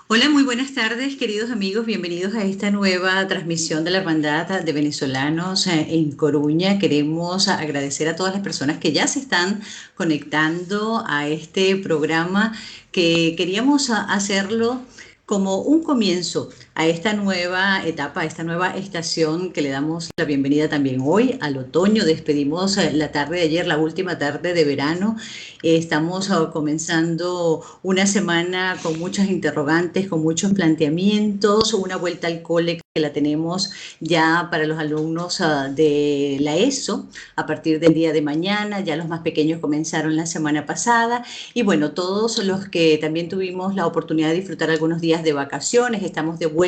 Hola, muy buenas tardes, queridos amigos. Bienvenidos a esta nueva transmisión de la Hermandad de Venezolanos en Coruña. Queremos agradecer a todas las personas que ya se están conectando a este programa que queríamos hacerlo como un comienzo a esta nueva etapa, a esta nueva estación que le damos la bienvenida también hoy al otoño. Despedimos la tarde de ayer, la última tarde de verano. Estamos comenzando una semana con muchas interrogantes, con muchos planteamientos, una vuelta al cole que la tenemos ya para los alumnos de la ESO a partir del día de mañana. Ya los más pequeños comenzaron la semana pasada y bueno, todos los que también tuvimos la oportunidad de disfrutar algunos días de vacaciones, estamos de vuelta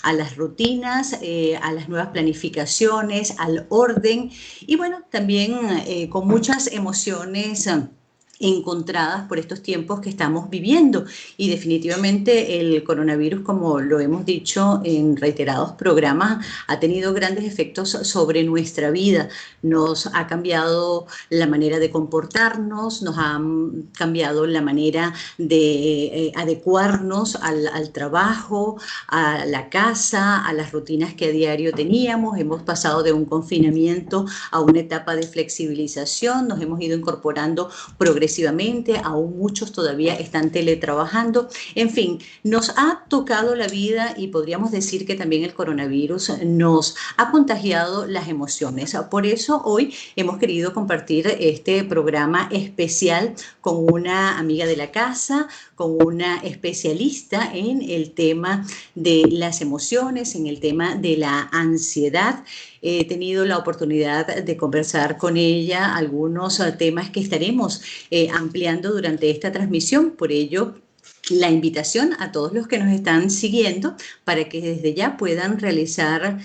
a las rutinas, a las nuevas planificaciones, al orden y bueno, también con muchas emociones encontradas por estos tiempos que estamos viviendo. Y definitivamente el coronavirus, como lo hemos dicho en reiterados programas, ha tenido grandes efectos sobre nuestra vida. Nos ha cambiado la manera de comportarnos, nos ha cambiado la manera de adecuarnos al trabajo, a la casa, a las rutinas que a diario teníamos. Hemos pasado de un confinamiento a una etapa de flexibilización, nos hemos ido incorporando progresivamente, aún muchos todavía están teletrabajando. En fin, nos ha tocado la vida y podríamos decir que también el coronavirus nos ha contagiado las emociones. Por eso hoy hemos querido compartir este programa especial con una amiga de la casa, con una especialista en el tema de las emociones, en el tema de la ansiedad. He tenido la oportunidad de conversar con ella algunos temas que estaremos ampliando durante esta transmisión. Por ello, la invitación a todos los que nos están siguiendo para que desde ya puedan realizar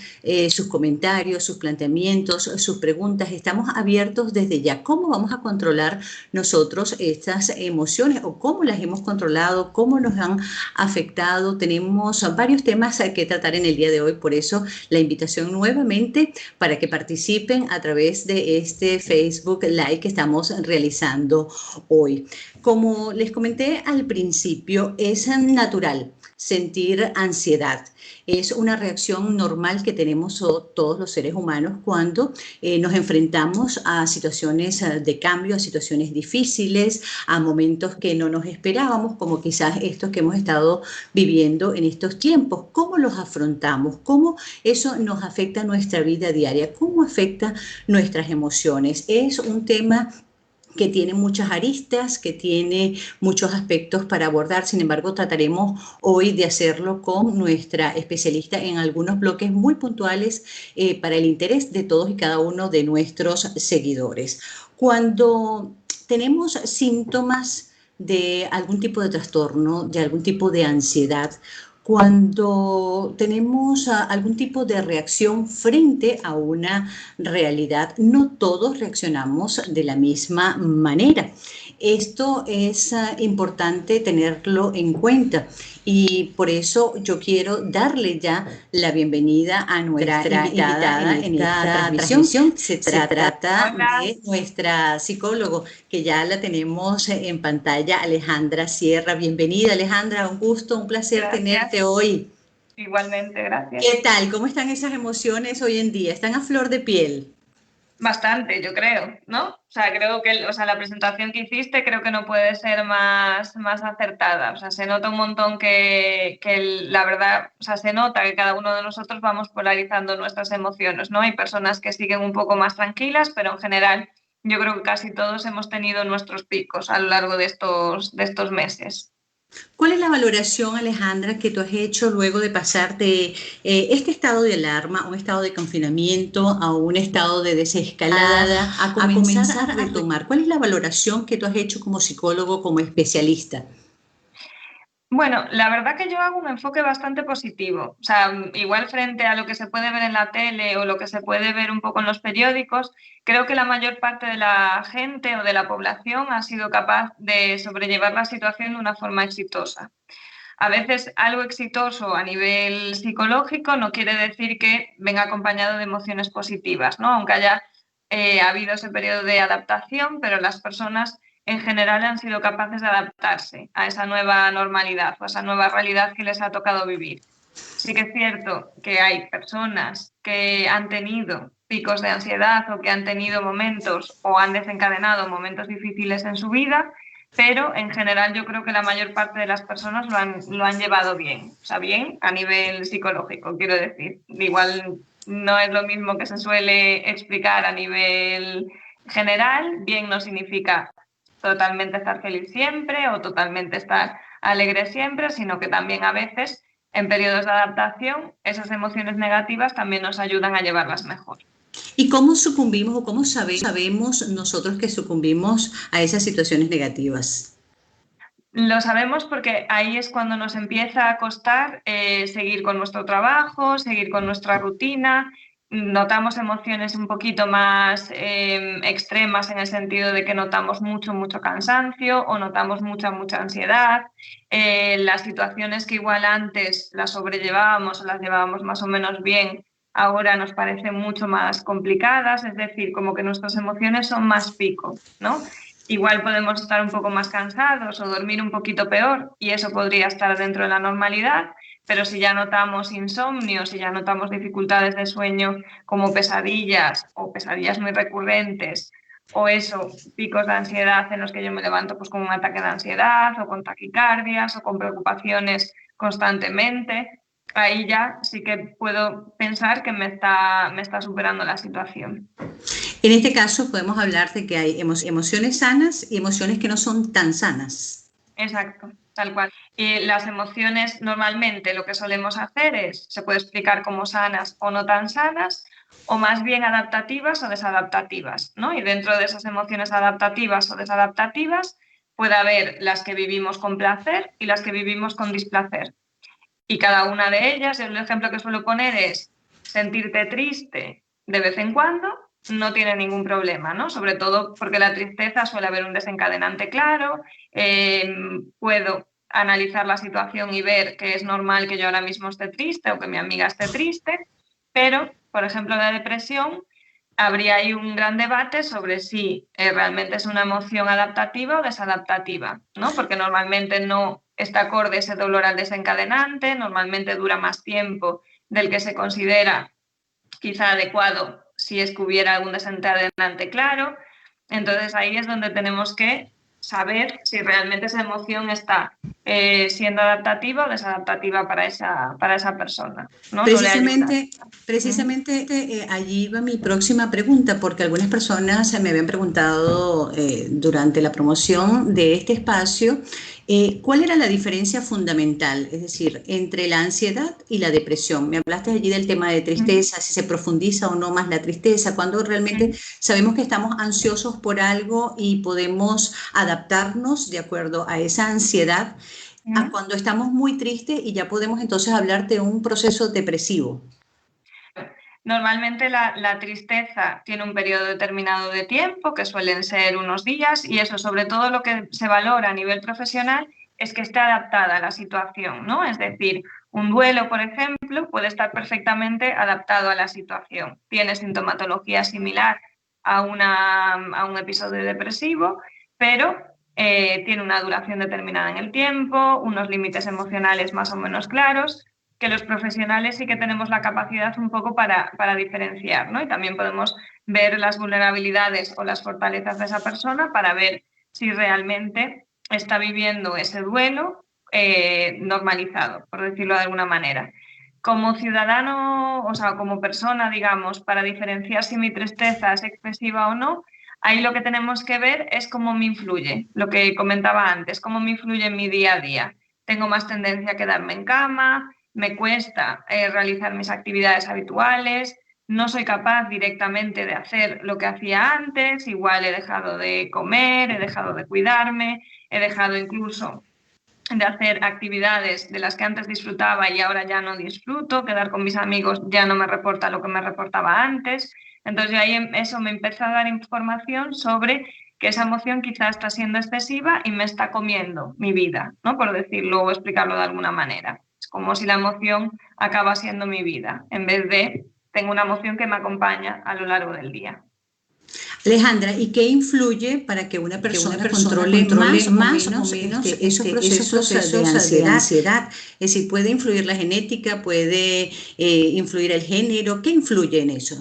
sus comentarios, sus planteamientos, sus preguntas. Estamos abiertos desde ya. ¿Cómo vamos a controlar nosotros estas emociones o cómo las hemos controlado, cómo nos han afectado? Tenemos varios temas que tratar en el día de hoy, por eso la invitación nuevamente para que participen a través de este Facebook Live que estamos realizando hoy. Como les comenté al principio, es natural sentir ansiedad. Es una reacción normal que tenemos todos los seres humanos cuando nos enfrentamos a situaciones de cambio, a situaciones difíciles, a momentos que no nos esperábamos, como quizás estos que hemos estado viviendo en estos tiempos. ¿Cómo los afrontamos? ¿Cómo eso nos afecta nuestra vida diaria? ¿Cómo afecta nuestras emociones? Es un tema que tiene muchas aristas, que tiene muchos aspectos para abordar. Sin embargo, trataremos hoy de hacerlo con nuestra especialista en algunos bloques muy puntuales para el interés de todos y cada uno de nuestros seguidores. Cuando tenemos síntomas de algún tipo de trastorno, de algún tipo de ansiedad, cuando tenemos algún tipo de reacción frente a una realidad, no todos reaccionamos de la misma manera. Esto es importante tenerlo en cuenta y por eso yo quiero darle ya la bienvenida a nuestra invitada en esta transmisión. Se trata Hola, de nuestra psicólogo que ya la tenemos en pantalla, Alejandra Sierra. Bienvenida, Alejandra, un gusto, un placer gracias. tenerte hoy. Igualmente, gracias. ¿Qué tal? ¿Cómo están esas emociones hoy en día? ¿Están a flor de piel? Bastante, yo creo, ¿no? O sea, creo que la presentación que hiciste creo que no puede ser más acertada. O sea, se nota un montón la verdad, o sea, se nota que cada uno de nosotros vamos polarizando nuestras emociones, ¿no? Hay personas que siguen un poco más tranquilas, pero en general yo creo que casi todos hemos tenido nuestros picos a lo largo de estos meses. ¿Cuál es la valoración, Alejandra, que tú has hecho luego de pasar de este estado de alarma, un estado de confinamiento, a un estado de desescalada, a comenzar a retomar? ¿Cuál es la valoración que tú has hecho como psicólogo, como especialista? Bueno, la verdad que yo hago un enfoque bastante positivo. O sea, igual frente a lo que se puede ver en la tele o lo que se puede ver un poco en los periódicos, creo que la mayor parte de la gente o de la población ha sido capaz de sobrellevar la situación de una forma exitosa. A veces algo exitoso a nivel psicológico no quiere decir que venga acompañado de emociones positivas, ¿no? Aunque haya habido ese periodo de adaptación, pero las personas en general han sido capaces de adaptarse a esa nueva normalidad o a esa nueva realidad que les ha tocado vivir. Sí que es cierto que hay personas que han tenido picos de ansiedad o que han tenido momentos o han desencadenado momentos difíciles en su vida, pero en general yo creo que la mayor parte de las personas lo han llevado bien, o sea, bien a nivel psicológico, quiero decir. Igual no es lo mismo que se suele explicar a nivel general, bien no significa totalmente estar feliz siempre o totalmente estar alegre siempre, sino que también a veces en periodos de adaptación esas emociones negativas también nos ayudan a llevarlas mejor. ¿Y cómo sucumbimos o cómo sabemos nosotros que sucumbimos a esas situaciones negativas? Lo sabemos porque ahí es cuando nos empieza a costar seguir con nuestro trabajo, seguir con nuestra rutina. Notamos emociones un poquito más extremas en el sentido de que notamos mucho cansancio o notamos mucha ansiedad. Las situaciones que igual antes las sobrellevábamos o las llevábamos más o menos bien, ahora nos parecen mucho más complicadas, es decir, como que nuestras emociones son más pico, ¿no? Igual podemos estar un poco más cansados o dormir un poquito peor y eso podría estar dentro de la normalidad, pero si ya notamos insomnio, si ya notamos dificultades de sueño como pesadillas o pesadillas muy recurrentes o eso, picos de ansiedad en los que yo me levanto pues con un ataque de ansiedad o con taquicardias o con preocupaciones constantemente, ahí ya sí que puedo pensar que me está superando la situación. En este caso podemos hablar de que hay emociones sanas y emociones que no son tan sanas. Exacto, tal cual. Y las emociones normalmente lo que solemos hacer es, se puede explicar como sanas o no tan sanas, o más bien adaptativas o desadaptativas, ¿no? Y dentro de esas emociones adaptativas o desadaptativas puede haber las que vivimos con placer y las que vivimos con displacer. Y cada una de ellas, el ejemplo que suelo poner es sentirte triste de vez en cuando, no tiene ningún problema, ¿no? Sobre todo porque la tristeza suele haber un desencadenante claro, puedo analizar la situación y ver que es normal que yo ahora mismo esté triste o que mi amiga esté triste, pero, por ejemplo, la depresión, habría ahí un gran debate sobre si realmente es una emoción adaptativa o desadaptativa, ¿no? Porque normalmente no está acorde ese dolor al desencadenante, normalmente dura más tiempo del que se considera quizá adecuado si es que hubiera algún desencadenante claro. Entonces ahí es donde tenemos que saber si realmente esa emoción está siendo adaptativa o desadaptativa para esa persona, ¿no? No le ayuda. Precisamente, precisamente allí va mi próxima pregunta, porque algunas personas me habían preguntado durante la promoción de este espacio cuál era la diferencia fundamental, es decir, entre la ansiedad y la depresión. Me hablaste allí del tema de tristeza, si se profundiza o no más la tristeza, cuando realmente sabemos que estamos ansiosos por algo y podemos adaptarnos de acuerdo a esa ansiedad a cuando estamos muy tristes y ya podemos entonces hablar de un proceso depresivo. Normalmente la tristeza tiene un periodo determinado de tiempo, que suelen ser unos días, y eso sobre todo lo que se valora a nivel profesional es que esté adaptada a la situación, ¿no? Es decir, un duelo, por ejemplo, puede estar perfectamente adaptado a la situación. Tiene sintomatología similar a un episodio depresivo, pero tiene una duración determinada en el tiempo, unos límites emocionales más o menos claros, que los profesionales sí que tenemos la capacidad un poco para diferenciar, ¿no? Y también podemos ver las vulnerabilidades o las fortalezas de esa persona para ver si realmente está viviendo ese duelo normalizado, por decirlo de alguna manera. Como ciudadano, o sea, como persona, digamos, para diferenciar si mi tristeza es excesiva o no, ahí lo que tenemos que ver es cómo me influye, lo que comentaba antes, cómo me influye en mi día a día. Tengo más tendencia a quedarme en cama, me cuesta realizar mis actividades habituales, no soy capaz directamente de hacer lo que hacía antes, igual he dejado de comer, he dejado de cuidarme, he dejado incluso de hacer actividades de las que antes disfrutaba y ahora ya no disfruto, quedar con mis amigos ya no me reporta lo que me reportaba antes. Entonces ahí eso me empieza a dar información sobre que esa emoción quizá está siendo excesiva y me está comiendo mi vida, ¿no? Por decirlo o explicarlo de alguna manera. Es como si la emoción acaba siendo mi vida, en vez de tengo una emoción que me acompaña a lo largo del día. Alejandra, ¿y qué influye para que una persona controle más o menos esos procesos de ansiedad? Es decir, ¿puede influir la genética? ¿Puede influir el género? ¿Qué influye en eso?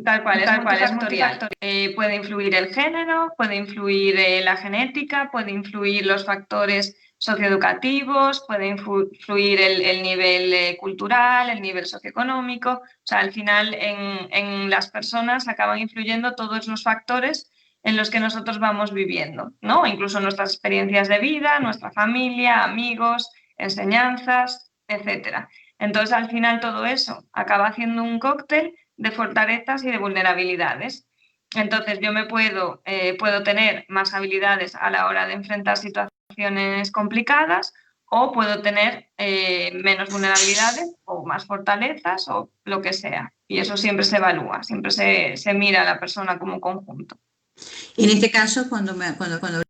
Tal cual, es multifactorial. Puede influir el género, puede influir la genética, puede influir los factores socioeducativos, puede influir el nivel cultural, el nivel socioeconómico. O sea, al final en las personas acaban influyendo todos los factores en los que nosotros vamos viviendo, ¿no? Incluso nuestras experiencias de vida, nuestra familia, amigos, enseñanzas, etcétera. Entonces, al final todo eso acaba haciendo un cóctel de fortalezas y de vulnerabilidades. Entonces yo puedo tener más habilidades a la hora de enfrentar situaciones complicadas o puedo tener menos vulnerabilidades o más fortalezas o lo que sea. Y eso siempre se evalúa, siempre se mira a la persona como un conjunto. En este caso, cuando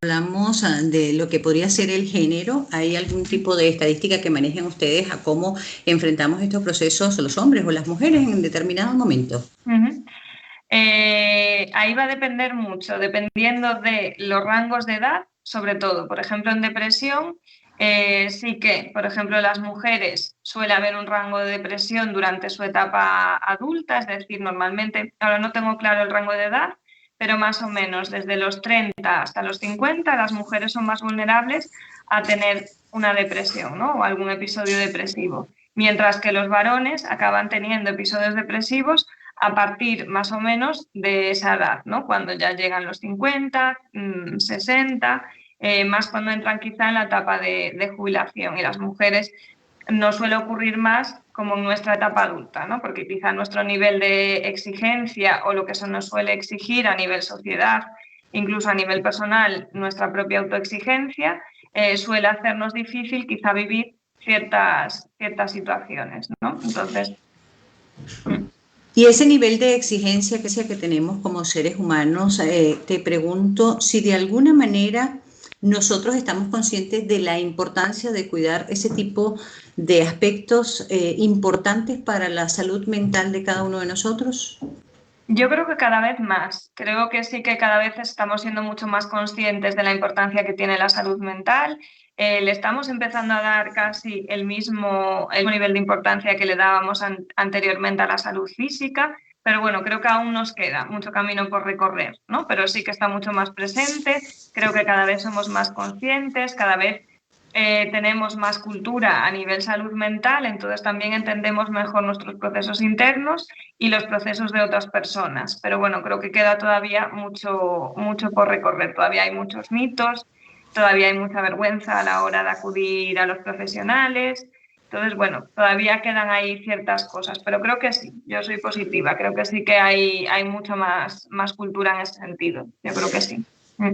hablamos de lo que podría ser el género, ¿hay algún tipo de estadística que manejen ustedes a cómo enfrentamos estos procesos los hombres o las mujeres en determinado momento? Ahí va a depender mucho, dependiendo de los rangos de edad, sobre todo. Por ejemplo, en depresión, sí que, por ejemplo, en las mujeres suele haber un rango de depresión durante su etapa adulta, es decir, normalmente, ahora no tengo claro el rango de edad, pero más o menos desde los 30 hasta los 50, las mujeres son más vulnerables a tener una depresión, ¿no? O algún episodio depresivo, mientras que los varones acaban teniendo episodios depresivos a partir más o menos de esa edad, ¿no? Cuando ya llegan los 50, 60, más cuando entran quizá en la etapa de jubilación. Y las mujeres no suele ocurrir más como en nuestra etapa adulta, ¿no? Porque quizá nuestro nivel de exigencia o lo que se nos suele exigir a nivel sociedad, incluso a nivel personal, nuestra propia autoexigencia, suele hacernos difícil quizá vivir ciertas situaciones, ¿no? Entonces... Y ese nivel de exigencia que tenemos como seres humanos, te pregunto si de alguna manera nosotros estamos conscientes de la importancia de cuidar ese tipo de aspectos importantes para la salud mental de cada uno de nosotros. Yo creo que cada vez más. Creo que sí que cada vez estamos siendo mucho más conscientes de la importancia que tiene la salud mental. Le estamos empezando a dar casi el nivel de importancia que le dábamos anteriormente a la salud física. Pero bueno, creo que aún nos queda mucho camino por recorrer, ¿no? Pero sí que está mucho más presente. Creo que cada vez somos más conscientes, cada vez tenemos más cultura a nivel salud mental, entonces también entendemos mejor nuestros procesos internos y los procesos de otras personas. Pero bueno, creo que queda todavía mucho por recorrer. Todavía hay muchos mitos, todavía hay mucha vergüenza a la hora de acudir a los profesionales. Entonces, bueno, todavía quedan ahí ciertas cosas, pero creo que sí, yo soy positiva, creo que sí que hay mucho más cultura en ese sentido, yo creo que sí.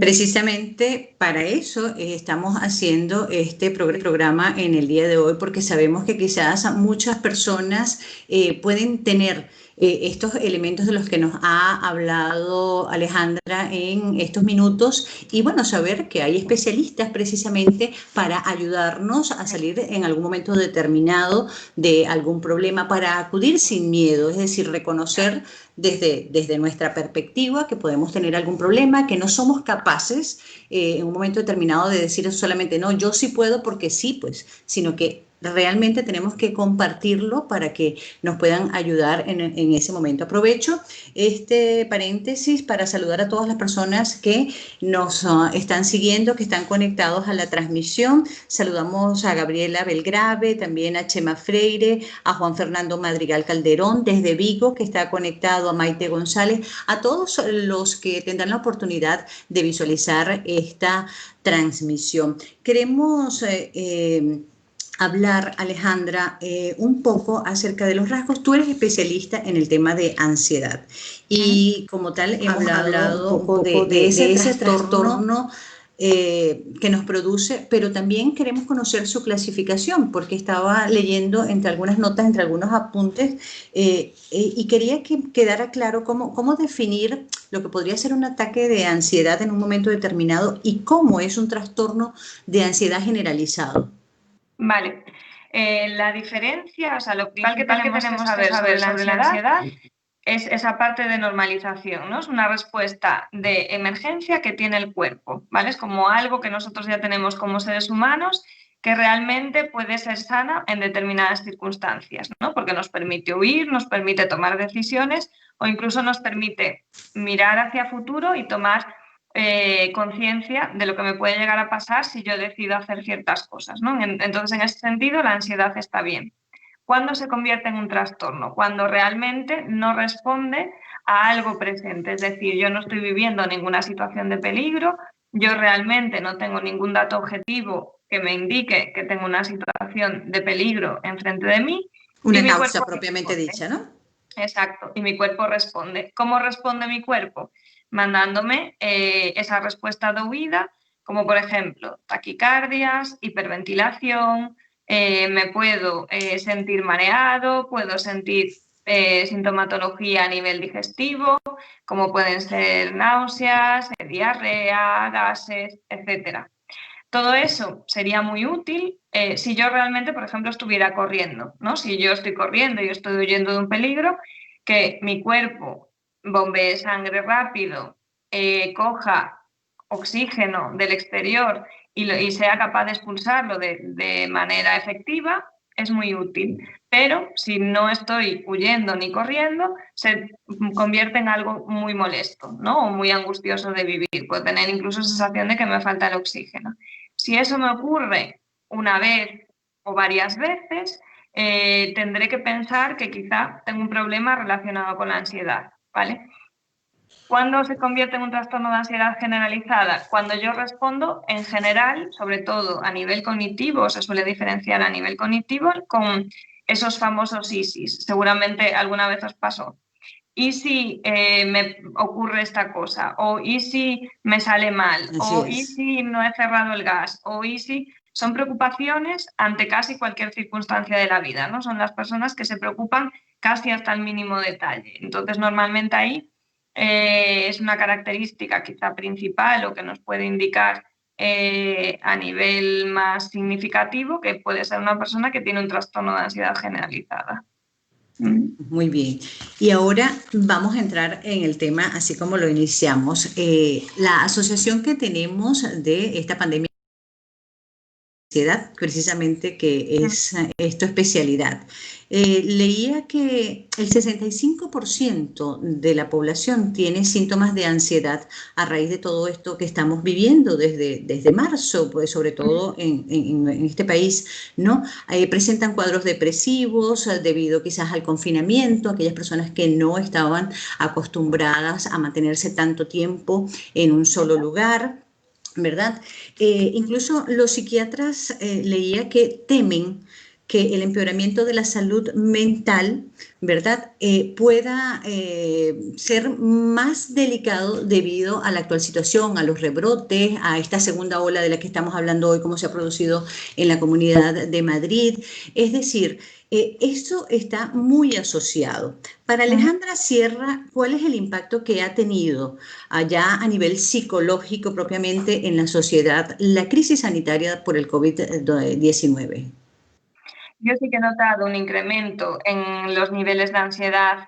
Precisamente para eso estamos haciendo este programa en el día de hoy, porque sabemos que quizás muchas personas pueden tener estos elementos de los que nos ha hablado Alejandra en estos minutos y bueno, saber que hay especialistas precisamente para ayudarnos a salir en algún momento determinado de algún problema, para acudir sin miedo, es decir, reconocer desde nuestra perspectiva que podemos tener algún problema, que no somos capaces en un momento determinado de decir solamente no, yo sí puedo porque sí, pues, sino que realmente tenemos que compartirlo para que nos puedan ayudar en ese momento. Aprovecho este paréntesis para saludar a todas las personas que nos están siguiendo, que están conectados a la transmisión. Saludamos a Gabriela Belgrave, también a Chema Freire, a Juan Fernando Madrigal Calderón desde Vigo, que está conectado, a Maite González, a todos los que tendrán la oportunidad de visualizar esta transmisión. Queremos hablar, Alejandra, un poco acerca de los rasgos. Tú eres especialista en el tema de ansiedad y como tal hemos hablado un poco de ese trastorno que nos produce, pero también queremos conocer su clasificación, porque estaba leyendo entre algunas notas, entre algunos apuntes, y quería que quedara claro cómo definir lo que podría ser un ataque de ansiedad en un momento determinado y cómo es un trastorno de ansiedad generalizado. Vale. La diferencia, o sea, lo principal que tenemos que saber sobre la ansiedad es esa parte de normalización, ¿no? Es una respuesta de emergencia que tiene el cuerpo, ¿vale? Es como algo que nosotros ya tenemos como seres humanos que realmente puede ser sana en determinadas circunstancias, ¿no? Porque nos permite huir, nos permite tomar decisiones o incluso nos permite mirar hacia futuro y tomar conciencia de lo que me puede llegar a pasar si yo decido hacer ciertas cosas, ¿no? Entonces, en ese sentido, la ansiedad está bien. ¿Cuándo se convierte en un trastorno? Cuando realmente no responde a algo presente. Es decir, yo no estoy viviendo ninguna situación de peligro, yo realmente no tengo ningún dato objetivo que me indique que tengo una situación de peligro enfrente de mí y Una mi causa cuerpo propiamente responde. dicha, ¿no? Exacto, y mi cuerpo responde. ¿Cómo responde mi cuerpo? Mandándome esa respuesta de huida, como por ejemplo taquicardias, hiperventilación, me puedo sentir mareado, puedo sentir sintomatología a nivel digestivo, como pueden ser náuseas, diarrea, gases, etcétera. Todo eso sería muy útil si yo realmente, por ejemplo, estuviera corriendo, ¿no? Si yo estoy corriendo y estoy huyendo de un peligro, que mi cuerpo bombee sangre rápido, coja oxígeno del exterior y sea capaz de expulsarlo de manera efectiva, es muy útil. Pero si no estoy huyendo ni corriendo, se convierte en algo muy molesto, ¿no? O muy angustioso de vivir. Puedo tener incluso sensación de que me falta el oxígeno. Si eso me ocurre una vez o varias veces, tendré que pensar que quizá tengo un problema relacionado con la ansiedad, ¿vale? ¿Cuándo se convierte en un trastorno de ansiedad generalizada? Cuando yo respondo en general, sobre todo a nivel cognitivo, se suele diferenciar a nivel cognitivo con esos famosos ISIS. Seguramente alguna vez os pasó. ¿Y si me ocurre esta cosa? ¿O y si me sale mal? Así ¿O y es. si no he cerrado el gas? ¿O y si son preocupaciones ante casi cualquier circunstancia de la vida, ¿no? Son las personas que se preocupan casi hasta el mínimo detalle. Entonces, normalmente ahí es una característica quizá principal o que nos puede indicar a nivel más significativo que puede ser una persona que tiene un trastorno de ansiedad generalizada. Mm. Muy bien. Y ahora vamos a entrar en el tema, así como lo iniciamos. La asociación que tenemos de esta pandemia de ansiedad, precisamente que es tu especialidad. Leía que el 65% de la población tiene síntomas de ansiedad a raíz de todo esto que estamos viviendo desde marzo, pues sobre todo en este país, ¿no? Presentan cuadros depresivos debido quizás al confinamiento, aquellas personas que no estaban acostumbradas a mantenerse tanto tiempo en un solo lugar, ¿verdad? Incluso los psiquiatras leía que temen que el empeoramiento de la salud mental, ¿verdad?, pueda ser más delicado debido a la actual situación, a los rebrotes, a esta segunda ola de la que estamos hablando hoy, como se ha producido en la Comunidad de Madrid. Es decir, eso está muy asociado. Para Alejandra Sierra, ¿cuál es el impacto que ha tenido allá a nivel psicológico propiamente en la sociedad la crisis sanitaria por el COVID-19? Yo sí que he notado un incremento en los niveles de ansiedad,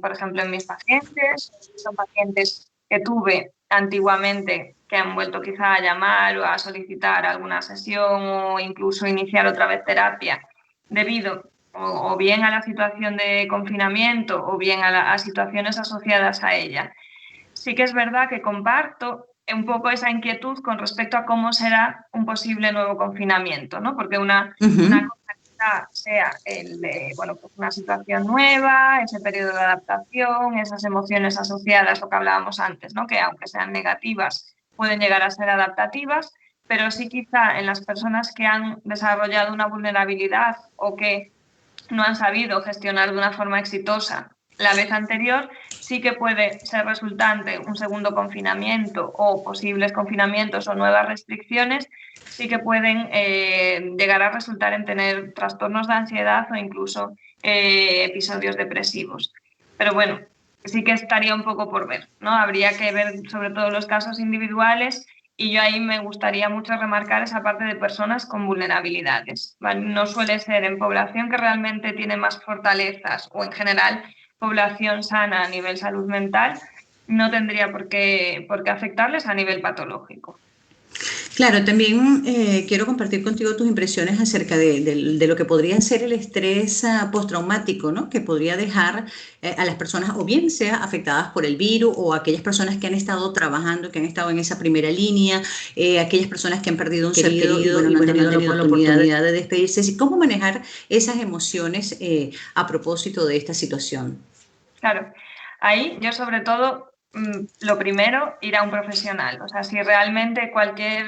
por ejemplo, en mis pacientes. Son pacientes que tuve antiguamente que han vuelto quizá a llamar o a solicitar alguna sesión o incluso iniciar otra vez terapia debido o bien a la situación de confinamiento o bien a situaciones asociadas a ella. Sí que es verdad que comparto un poco esa inquietud con respecto a cómo será un posible nuevo confinamiento, ¿no? Porque una cosa quizá sea bueno, pues una situación nueva, ese periodo de adaptación, esas emociones asociadas, lo que hablábamos antes, ¿no? Que aunque sean negativas, pueden llegar a ser adaptativas, pero sí quizá en las personas que han desarrollado una vulnerabilidad o que no han sabido gestionar de una forma exitosa la vez anterior, sí que puede ser resultante un segundo confinamiento o posibles confinamientos o nuevas restricciones, sí que pueden llegar a resultar en tener trastornos de ansiedad o incluso episodios depresivos. Pero bueno, sí que estaría un poco por ver, ¿no? Habría que ver sobre todo los casos individuales y yo ahí me gustaría mucho remarcar esa parte de personas con vulnerabilidades, ¿vale? No suele ser en población que realmente tiene más fortalezas o en general población sana a nivel salud mental, no tendría por qué afectarles a nivel patológico. Claro, también quiero compartir contigo tus impresiones acerca de lo que podría ser el estrés postraumático, ¿no? Que podría dejar a las personas, o bien sea afectadas por el virus, o aquellas personas que han estado trabajando, que han estado en esa primera línea, aquellas personas que han perdido un ser querido y bueno, no han tenido la oportunidad de despedirse. ¿Y cómo manejar esas emociones a propósito de esta situación? Claro, ahí yo sobre todo, lo primero, ir a un profesional. O sea, si realmente cualquier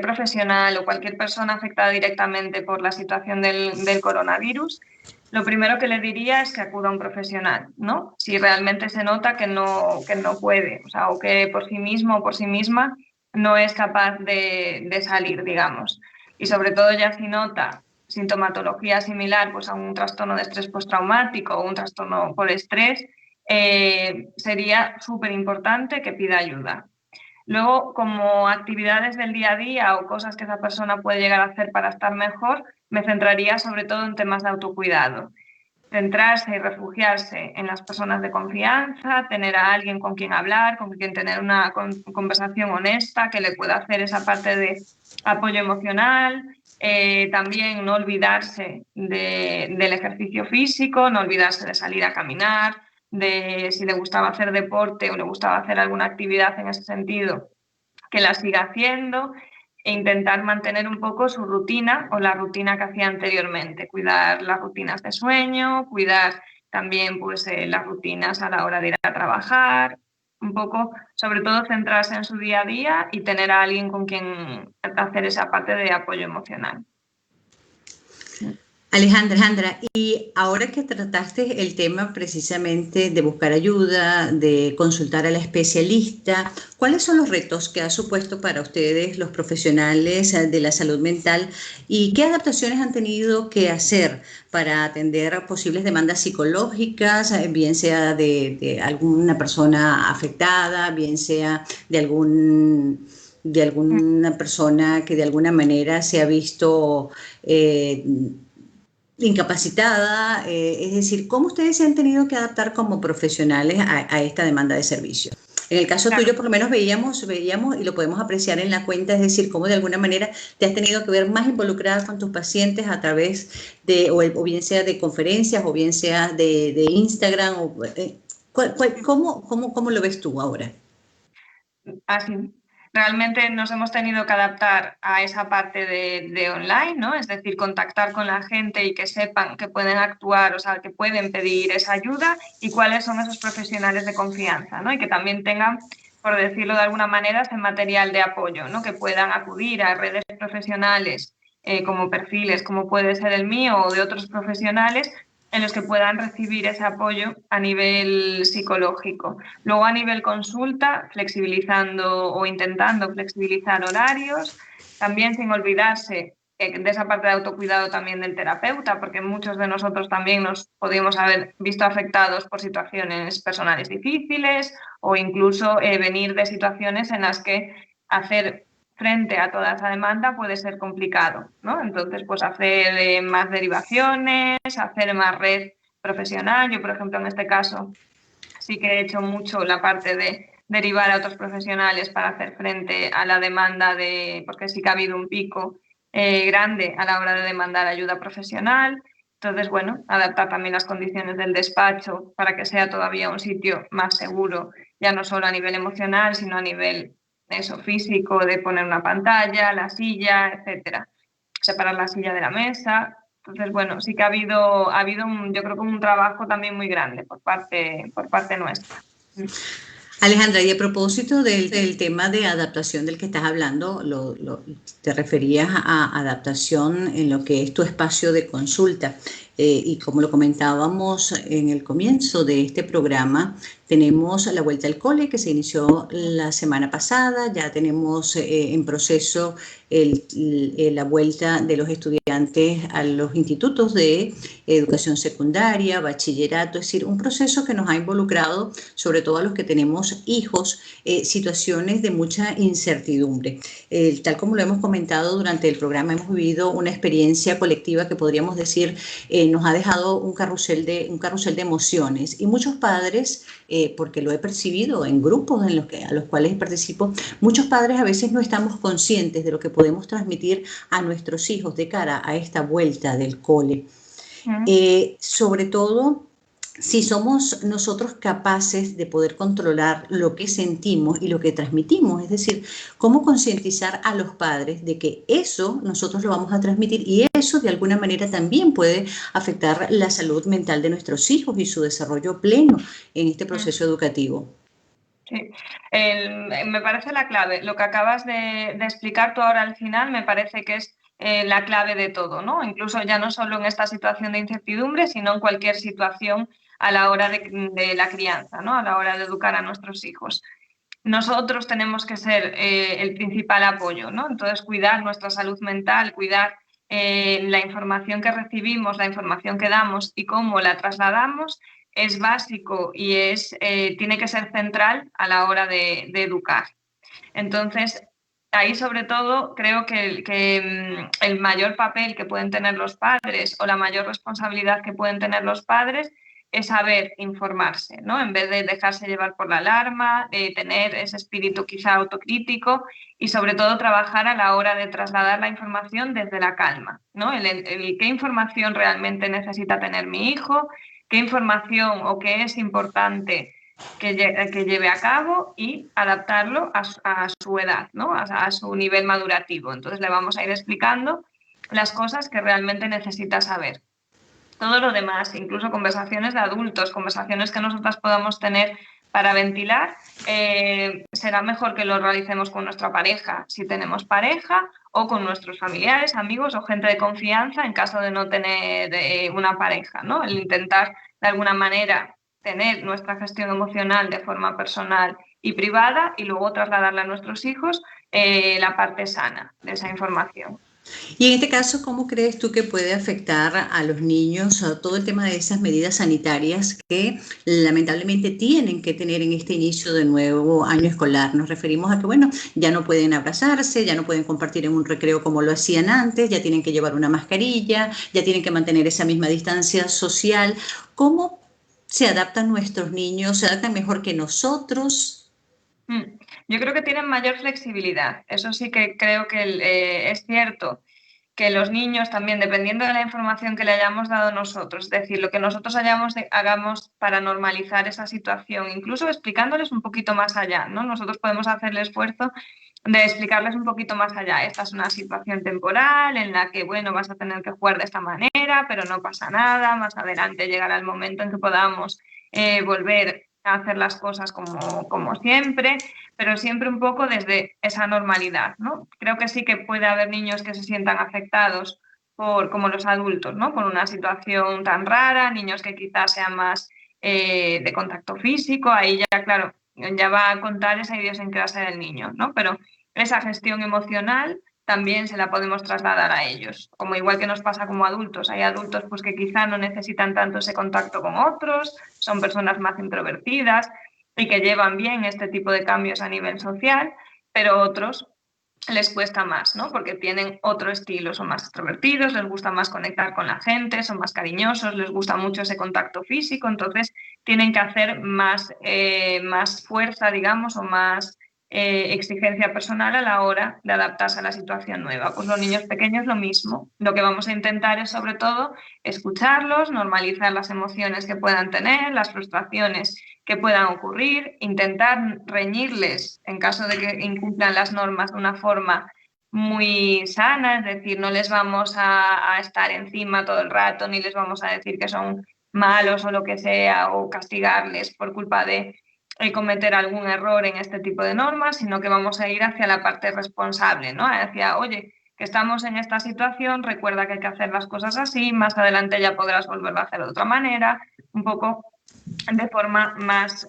profesional o cualquier persona afectada directamente por la situación del coronavirus, lo primero que le diría es que acuda a un profesional, ¿no? Si realmente se nota que no puede, o sea, o que por sí mismo o por sí misma no es capaz de salir, digamos. Y sobre todo ya si nota sintomatología similar pues, a un trastorno de estrés postraumático o un trastorno por estrés, sería súper importante que pida ayuda. Luego, como actividades del día a día o cosas que esa persona puede llegar a hacer para estar mejor, me centraría sobre todo en temas de autocuidado. Centrarse y refugiarse en las personas de confianza, tener a alguien con quien hablar, con quien tener una conversación honesta que le pueda hacer esa parte de apoyo emocional. También no olvidarse del ejercicio físico, no olvidarse de salir a caminar, de si le gustaba hacer deporte o le gustaba hacer alguna actividad en ese sentido, que la siga haciendo e intentar mantener un poco su rutina o la rutina que hacía anteriormente, cuidar las rutinas de sueño, cuidar también pues, las rutinas a la hora de ir a trabajar, un poco, sobre todo centrarse en su día a día y tener a alguien con quien hacer esa parte de apoyo emocional. Alejandra, y ahora que trataste el tema precisamente de buscar ayuda, de consultar a la especialista, ¿cuáles son los retos que ha supuesto para ustedes los profesionales de la salud mental y qué adaptaciones han tenido que hacer para atender posibles demandas psicológicas, bien sea de alguna persona afectada, bien sea de alguna persona que de alguna manera se ha visto incapacitada, es decir, ¿cómo ustedes se han tenido que adaptar como profesionales a esta demanda de servicio? En el caso Claro. tuyo, por lo menos veíamos y lo podemos apreciar en la cuenta, es decir, cómo de alguna manera te has tenido que ver más involucrada con tus pacientes a través de, o bien sea de conferencias, o bien sea de Instagram, ¿cómo lo ves tú ahora? Así, realmente nos hemos tenido que adaptar a esa parte de online, ¿no? Es decir, contactar con la gente y que sepan que pueden actuar, o sea, que pueden pedir esa ayuda y cuáles son esos profesionales de confianza, ¿no? Y que también tengan, por decirlo de alguna manera, ese material de apoyo, ¿no? Que puedan acudir a redes profesionales como perfiles, como puede ser el mío o de otros profesionales, en los que puedan recibir ese apoyo a nivel psicológico. Luego a nivel consulta, flexibilizando o intentando flexibilizar horarios, también sin olvidarse de esa parte de autocuidado también del terapeuta, porque muchos de nosotros también nos podemos haber visto afectados por situaciones personales difíciles o incluso venir de situaciones en las que hacer frente a toda esa demanda puede ser complicado, ¿no? Entonces, pues hacer más derivaciones, hacer más red profesional. Yo, por ejemplo, en este caso, sí que he hecho mucho la parte de derivar a otros profesionales para hacer frente a la demanda porque sí que ha habido un pico grande a la hora de demandar ayuda profesional. Entonces, bueno, adaptar también las condiciones del despacho para que sea todavía un sitio más seguro, ya no solo a nivel emocional, sino a nivel físico, de poner una pantalla, la silla, etcétera. Separar la silla de la mesa. Entonces, bueno, sí que ha habido yo creo que un trabajo también muy grande por parte nuestra. Alejandra, y a propósito del tema de adaptación del que estás hablando, te referías a adaptación en lo que es tu espacio de consulta. Y como lo comentábamos en el comienzo de este programa, Tenemos la vuelta al cole que se inició la semana pasada, ya tenemos en proceso la vuelta de los estudiantes a los institutos de educación secundaria, bachillerato, es decir, un proceso que nos ha involucrado, sobre todo a los que tenemos hijos, situaciones de mucha incertidumbre. Tal como lo hemos comentado durante el programa, hemos vivido una experiencia colectiva que podríamos decir nos ha dejado un carrusel de emociones, y muchos padres, porque lo he percibido en grupos a los cuales participo, muchos padres a veces no estamos conscientes de lo que podemos transmitir a nuestros hijos de cara a esta vuelta del cole. Sobre todo si somos nosotros capaces de poder controlar lo que sentimos y lo que transmitimos, es decir, cómo concientizar a los padres de que eso nosotros lo vamos a transmitir, y eso de alguna manera también puede afectar la salud mental de nuestros hijos y su desarrollo pleno en este proceso educativo. Sí, me parece la clave. Lo que acabas de explicar tú ahora al final me parece que es la clave de todo, ¿no? Incluso ya no solo en esta situación de incertidumbre, sino en cualquier situación a la hora de la crianza, ¿no? A la hora de educar a nuestros hijos. Nosotros tenemos que ser el principal apoyo, ¿no? Entonces, cuidar nuestra salud mental, cuidar la información que recibimos, la información que damos y cómo la trasladamos es básico y tiene que ser central a la hora de educar. Entonces, ahí sobre todo creo que el mayor papel que pueden tener los padres o la mayor responsabilidad que pueden tener los padres es saber informarse, ¿no? En vez de dejarse llevar por la alarma, tener ese espíritu quizá autocrítico y sobre todo trabajar a la hora de trasladar la información desde la calma, ¿no? ¿Qué información realmente necesita tener mi hijo? ¿Qué información o qué es importante que lleve a cabo y adaptarlo a su edad, ¿no? A su nivel madurativo? Entonces le vamos a ir explicando las cosas que realmente necesita saber. Todo lo demás, incluso conversaciones de adultos, conversaciones que nosotras podamos tener para ventilar, será mejor que lo realicemos con nuestra pareja, si tenemos pareja, o con nuestros familiares, amigos o gente de confianza en caso de no tener una pareja, ¿no? El intentar de alguna manera tener nuestra gestión emocional de forma personal y privada y luego trasladarla a nuestros hijos la parte sana de esa información. Y en este caso, ¿cómo crees tú que puede afectar a los niños a todo el tema de esas medidas sanitarias que lamentablemente tienen que tener en este inicio de nuevo año escolar? Nos referimos a que, bueno, ya no pueden abrazarse, ya no pueden compartir en un recreo como lo hacían antes, ya tienen que llevar una mascarilla, ya tienen que mantener esa misma distancia social. ¿Cómo se adaptan nuestros niños? ¿Se adaptan mejor que nosotros? Yo creo que tienen mayor flexibilidad. Eso sí que creo que es cierto que los niños también, dependiendo de la información que le hayamos dado nosotros, es decir, lo que nosotros hagamos para normalizar esa situación, incluso explicándoles un poquito más allá, ¿no? Nosotros podemos hacer el esfuerzo de explicarles un poquito más allá. Esta es una situación temporal en la que, bueno, vas a tener que jugar de esta manera, pero no pasa nada. Más adelante llegará el momento en que podamos volver a hacer las cosas como siempre, pero siempre un poco desde esa normalidad, ¿no? Creo que sí que puede haber niños que se sientan afectados como los adultos, ¿no? Por una situación tan rara, niños que quizás sean más de contacto físico, ahí ya, claro, ya va a contar esa idiosincrasia del niño, ¿no? Pero esa gestión emocional también se la podemos trasladar a ellos, como igual que nos pasa como adultos. Hay adultos pues, que quizá no necesitan tanto ese contacto con otros, son personas más introvertidas y que llevan bien este tipo de cambios a nivel social, pero otros les cuesta más, ¿no? Porque tienen otro estilo, son más extrovertidos, les gusta más conectar con la gente, son más cariñosos, les gusta mucho ese contacto físico, entonces tienen que hacer más fuerza, digamos, o más exigencia personal a la hora de adaptarse a la situación nueva. Pues los niños pequeños lo mismo. Lo que vamos a intentar es sobre todo escucharlos, normalizar las emociones que puedan tener, las frustraciones que puedan ocurrir, intentar reñirles en caso de que incumplan las normas de una forma muy sana, es decir, no les vamos a estar encima todo el rato, ni les vamos a decir que son malos o lo que sea, o castigarles por culpa de cometer algún error en este tipo de normas, sino que vamos a ir hacia la parte responsable, ¿no? Hacia, oye, que estamos en esta situación, recuerda que hay que hacer las cosas así, más adelante ya podrás volverlo a hacer de otra manera, un poco de forma más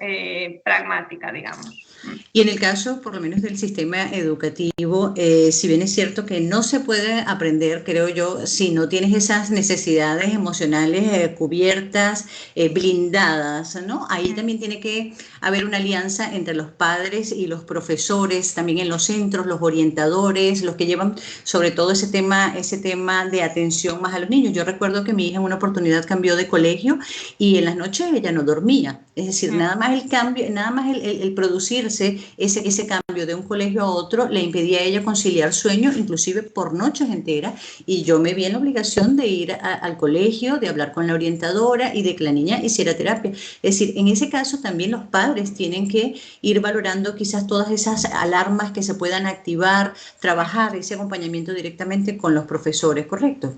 pragmática, digamos. Y en el caso, por lo menos del sistema educativo, si bien es cierto que no se puede aprender, creo yo, si no tienes esas necesidades emocionales cubiertas, blindadas, ¿no? Ahí también tiene que haber una alianza entre los padres y los profesores, también en los centros, los orientadores, los que llevan sobre todo ese tema de atención más a los niños. Yo recuerdo que mi hija en una oportunidad cambió de colegio y en las noches ella no dormía. Es decir, nada más el cambio, nada más el producirse ese cambio de un colegio a otro le impedía a ella conciliar sueño, inclusive por noches enteras, y yo me vi en la obligación de ir al colegio, de hablar con la orientadora y de que la niña hiciera terapia. Es decir, en ese caso también los padres tienen que ir valorando quizás todas esas alarmas que se puedan activar, trabajar ese acompañamiento directamente con los profesores, ¿correcto?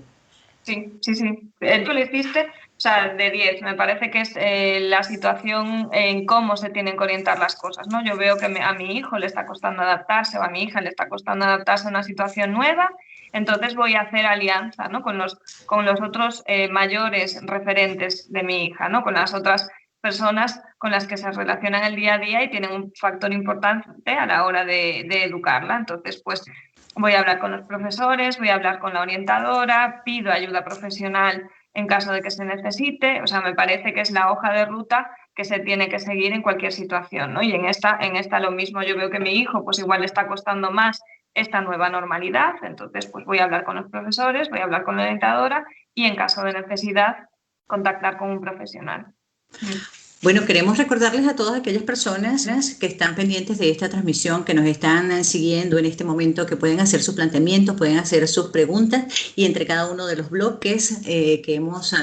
Sí, sí, sí. Tú lo hiciste, o sea, de 10. Me parece que es la situación en cómo se tienen que orientar las cosas, ¿no? Yo veo que a mi hijo le está costando adaptarse o a mi hija le está costando adaptarse a una situación nueva, entonces voy a hacer alianza, ¿no? Con los otros mayores referentes de mi hija, ¿no? Con las otras personas con las que se relacionan el día a día y tienen un factor importante a la hora de educarla. Entonces, pues voy a hablar con los profesores, voy a hablar con la orientadora, pido ayuda profesional en caso de que se necesite. O sea, me parece que es la hoja de ruta que se tiene que seguir en cualquier situación, ¿no? Y en esta lo mismo, yo veo que mi hijo pues igual le está costando más esta nueva normalidad, entonces pues voy a hablar con los profesores, voy a hablar con la orientadora y en caso de necesidad contactar con un profesional. Bueno, queremos recordarles a todas aquellas personas que están pendientes de esta transmisión, que nos están siguiendo en este momento, que pueden hacer sus planteamientos, pueden hacer sus preguntas y entre cada uno de los bloques que hemos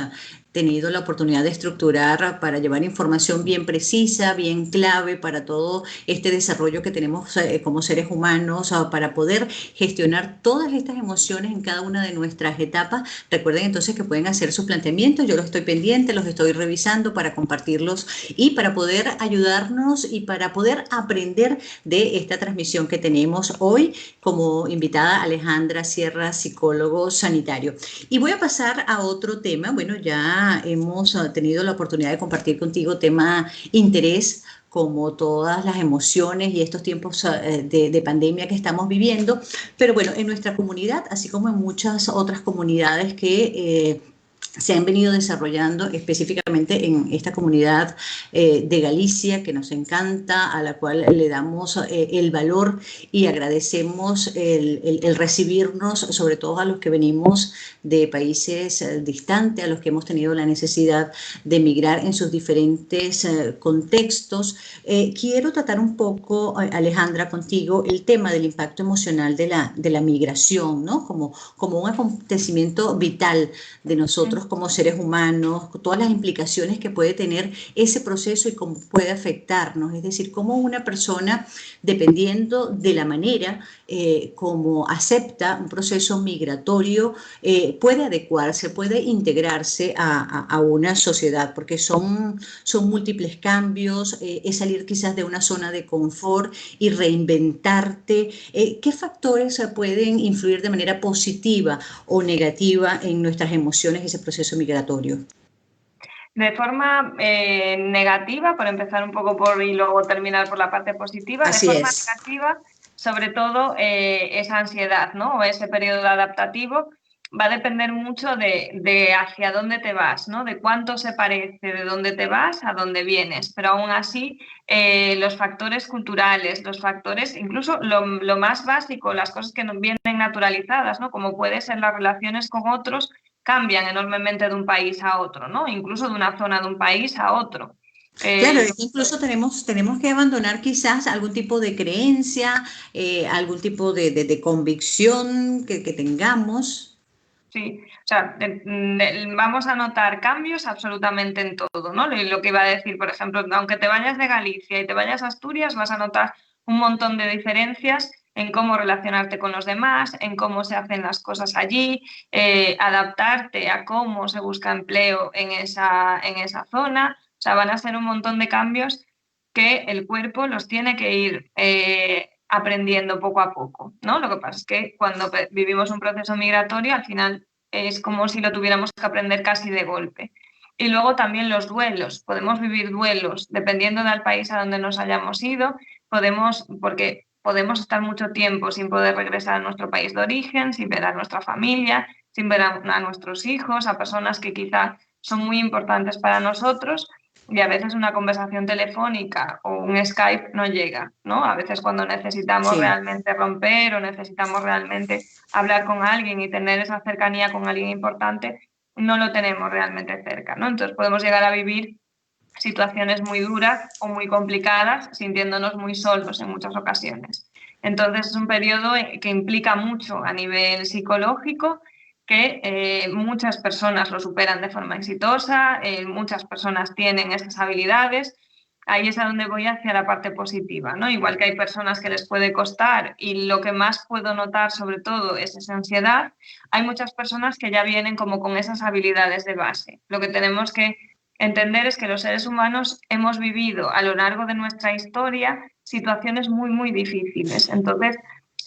tenido la oportunidad de estructurar para llevar información bien precisa, bien clave para todo este desarrollo que tenemos como seres humanos, para poder gestionar todas estas emociones en cada una de nuestras etapas. Recuerden entonces que pueden hacer sus planteamientos, yo los estoy pendiente, los estoy revisando para compartirlos y para poder ayudarnos y para poder aprender de esta transmisión que tenemos hoy como invitada Alejandra Sierra, psicólogo sanitario. Y voy a pasar a otro tema. Bueno, ya hemos tenido la oportunidad de compartir contigo tema interés como todas las emociones y estos tiempos de pandemia que estamos viviendo, pero bueno, en nuestra comunidad, así como en muchas otras comunidades que se han venido desarrollando específicamente en esta comunidad de Galicia que nos encanta, a la cual le damos el valor y agradecemos el recibirnos, sobre todo a los que venimos de países distantes, a los que hemos tenido la necesidad de emigrar en sus diferentes contextos. Quiero tratar un poco, Alejandra, contigo el tema del impacto emocional de la migración, ¿no? Como un acontecimiento vital de nosotros como seres humanos, todas las implicaciones que puede tener ese proceso y cómo puede afectarnos. Es decir, cómo una persona, dependiendo de la manera como acepta un proceso migratorio, puede adecuarse, puede integrarse a una sociedad, porque son múltiples cambios, es salir quizás de una zona de confort y reinventarte. ¿Qué factores pueden influir de manera positiva o negativa en nuestras emociones ese proceso migratorio? De forma negativa, por empezar un poco y luego terminar por la parte positiva, de Así forma es. negativa, sobre todo esa ansiedad, ¿no? O ese periodo adaptativo va a depender mucho de hacia dónde te vas, ¿no? De cuánto se parece de dónde te vas a dónde vienes. Pero aún así, los factores culturales, los factores, incluso lo más básico, las cosas que nos vienen naturalizadas, ¿no? Como puede ser las relaciones con otros, cambian enormemente de un país a otro, ¿no? Incluso de una zona de un país a otro. Claro, es que incluso tenemos que abandonar quizás algún tipo de creencia, algún tipo de convicción que tengamos. Sí, o sea, vamos a notar cambios absolutamente en todo, ¿no? Lo que iba a decir, por ejemplo, aunque te vayas de Galicia y te vayas a Asturias, vas a notar un montón de diferencias en cómo relacionarte con los demás, en cómo se hacen las cosas allí, adaptarte a cómo se busca empleo en esa zona. O sea, van a ser un montón de cambios que el cuerpo los tiene que ir aprendiendo poco a poco, ¿no? Lo que pasa es que cuando vivimos un proceso migratorio, al final es como si lo tuviéramos que aprender casi de golpe. Y luego también los duelos. Podemos vivir duelos dependiendo del país a donde nos hayamos ido. Porque podemos estar mucho tiempo sin poder regresar a nuestro país de origen, sin ver a nuestra familia, sin ver a nuestros hijos, a personas que quizá son muy importantes para nosotros. Y a veces una conversación telefónica o un Skype no llega, ¿no? A veces cuando necesitamos Sí. realmente romper o necesitamos realmente hablar con alguien y tener esa cercanía con alguien importante, no lo tenemos realmente cerca, ¿no? Entonces podemos llegar a vivir situaciones muy duras o muy complicadas, sintiéndonos muy solos en muchas ocasiones. Entonces es un periodo que implica mucho a nivel psicológico, que muchas personas lo superan de forma exitosa, muchas personas tienen estas habilidades. Ahí es a donde voy hacia la parte positiva, ¿no? Igual que hay personas que les puede costar y lo que más puedo notar sobre todo es esa ansiedad, hay muchas personas que ya vienen como con esas habilidades de base. Lo que tenemos que entender es que los seres humanos hemos vivido a lo largo de nuestra historia situaciones muy, muy difíciles. Entonces,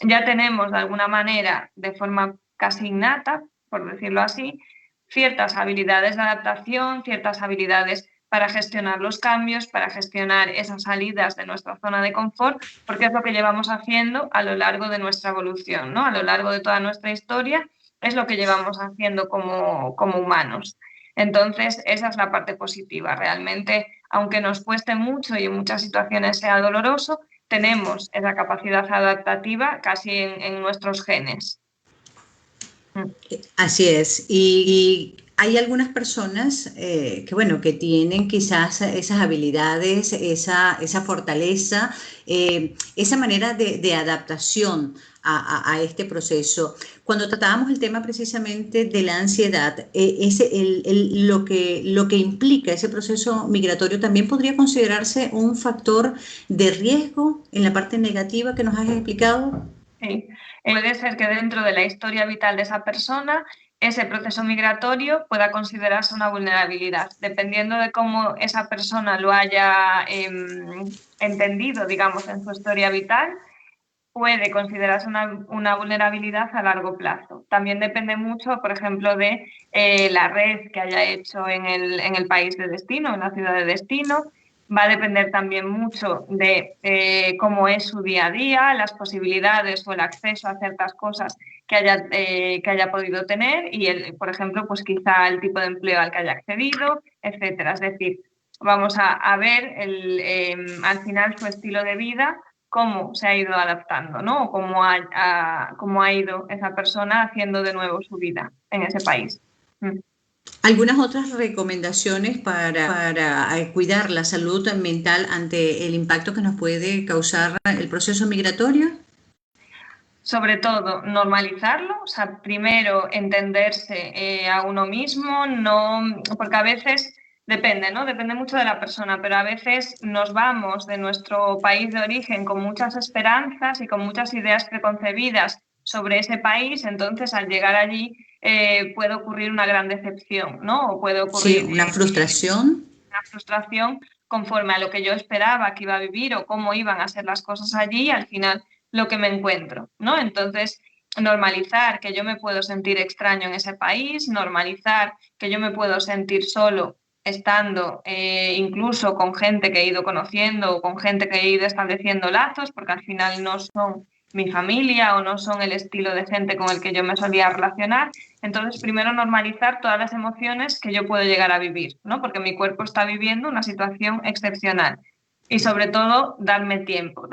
ya tenemos de alguna manera, de forma casi innata, por decirlo así, ciertas habilidades de adaptación, ciertas habilidades para gestionar los cambios, para gestionar esas salidas de nuestra zona de confort, porque es lo que llevamos haciendo a lo largo de nuestra evolución, ¿no? A lo largo de toda nuestra historia es lo que llevamos haciendo como humanos. Entonces, esa es la parte positiva. Realmente, aunque nos cueste mucho y en muchas situaciones sea doloroso, tenemos esa capacidad adaptativa casi en nuestros genes. Así es. Y hay algunas personas que, bueno, que tienen quizás esas habilidades, esa fortaleza, esa manera de adaptación a este proceso. Cuando tratábamos el tema precisamente de la ansiedad, lo que implica ese proceso migratorio también podría considerarse un factor de riesgo en la parte negativa que nos has explicado. Sí. Puede ser que dentro de la historia vital de esa persona ese proceso migratorio pueda considerarse una vulnerabilidad, dependiendo de cómo esa persona lo haya entendido, digamos, en su historia vital, puede considerarse una vulnerabilidad a largo plazo. También depende mucho, por ejemplo, de la red que haya hecho en el país de destino, en la ciudad de destino. Va a depender también mucho de cómo es su día a día, las posibilidades o el acceso a ciertas cosas que haya podido tener y, por ejemplo, pues quizá el tipo de empleo al que haya accedido, etcétera. Es decir, vamos a ver al final su estilo de vida, cómo se ha ido adaptando, ¿no? O cómo ha ido esa persona haciendo de nuevo su vida en ese país. ¿Algunas otras recomendaciones para cuidar la salud mental ante el impacto que nos puede causar el proceso migratorio? Sobre todo, normalizarlo, o sea, primero entenderse a uno mismo, no, porque a veces depende, ¿no? Depende mucho de la persona, pero a veces nos vamos de nuestro país de origen con muchas esperanzas y con muchas ideas preconcebidas sobre ese país, entonces al llegar allí puede ocurrir una gran decepción, ¿no? O puede Sí, ocurrir una frustración. una frustración conforme a lo que yo esperaba que iba a vivir o cómo iban a ser las cosas allí y al final lo que me encuentro, ¿no? Entonces, normalizar que yo me puedo sentir extraño en ese país, normalizar que yo me puedo sentir solo estando incluso con gente que he ido conociendo o con gente que he ido estableciendo lazos, porque al final no son mi familia o no son el estilo de gente con el que yo me solía relacionar. Entonces, primero normalizar todas las emociones que yo puedo llegar a vivir, ¿no? Porque mi cuerpo está viviendo una situación excepcional. Y sobre todo, darme tiempo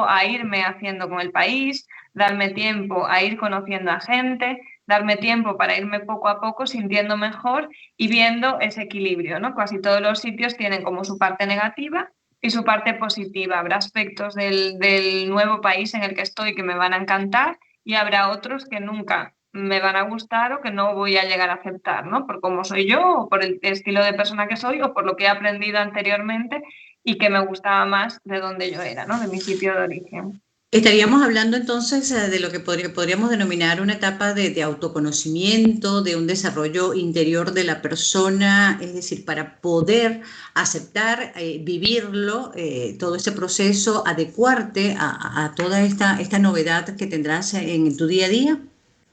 a irme haciendo con el país, darme tiempo a ir conociendo a gente, darme tiempo para irme poco a poco sintiendo mejor y viendo ese equilibrio, ¿no? Casi todos los sitios tienen como su parte negativa y su parte positiva. Habrá aspectos del nuevo país en el que estoy que me van a encantar y habrá otros que nunca me van a gustar o que no voy a llegar a aceptar, ¿no? Por cómo soy yo o por el estilo de persona que soy o por lo que he aprendido anteriormente y que me gustaba más de donde yo era, ¿no? De mi sitio de origen. Estaríamos hablando entonces de lo que podríamos denominar una etapa de autoconocimiento, de un desarrollo interior de la persona, es decir, para poder aceptar, vivirlo, todo ese proceso, adecuarte a toda esta novedad que tendrás en tu día a día.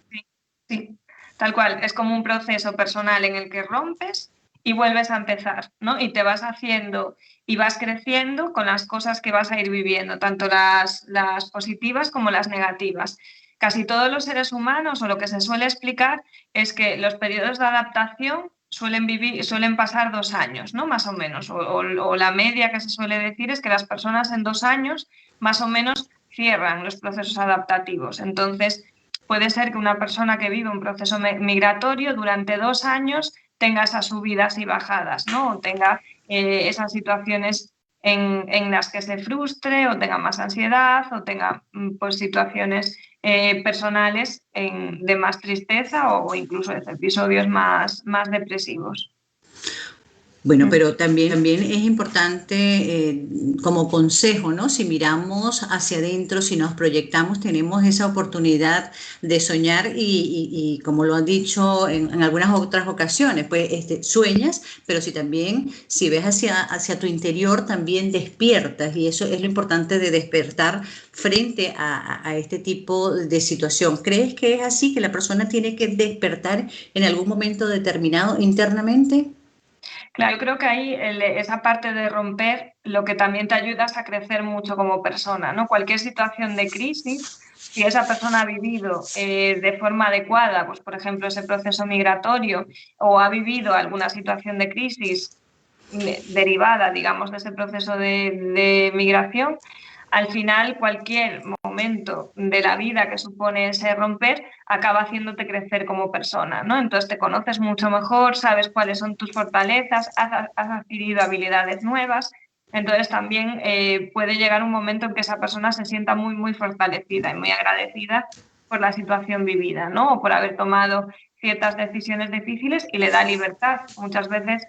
Sí, sí, tal cual. Es como un proceso personal en el que rompes y vuelves a empezar, ¿no? Y te vas haciendo y vas creciendo con las cosas que vas a ir viviendo, tanto las positivas como las negativas. Casi todos los seres humanos, o lo que se suele explicar, es que los periodos de adaptación suelen pasar 2 años, ¿no? Más o menos. O la media que se suele decir es que las personas en 2 años más o menos cierran los procesos adaptativos. Entonces, puede ser que una persona que vive un proceso migratorio durante 2 años tenga esas subidas y bajadas, ¿no? O tenga esas situaciones en las que se frustre o tenga más ansiedad o tenga pues, situaciones personales de más tristeza o incluso episodios más depresivos. Bueno, pero también es importante como consejo, ¿no? Si miramos hacia adentro, si nos proyectamos, tenemos esa oportunidad de soñar y como lo han dicho en algunas otras ocasiones, pues sueñas, pero si ves hacia tu interior, también despiertas y eso es lo importante de despertar frente a este tipo de situación. ¿Crees que es así, que la persona tiene que despertar en algún momento determinado internamente? Claro, yo creo que ahí esa parte de romper lo que también te ayuda es a crecer mucho como persona, ¿no? Cualquier situación de crisis, si esa persona ha vivido de forma adecuada, pues por ejemplo ese proceso migratorio o ha vivido alguna situación de crisis derivada, digamos, de ese proceso de migración, al final cualquier momento de la vida que supone ese romper acaba haciéndote crecer como persona, ¿no? Entonces te conoces mucho mejor, sabes cuáles son tus fortalezas, has adquirido habilidades nuevas, entonces también puede llegar un momento en que esa persona se sienta muy, muy fortalecida y muy agradecida por la situación vivida, ¿no? O por haber tomado ciertas decisiones difíciles y le da libertad. Muchas veces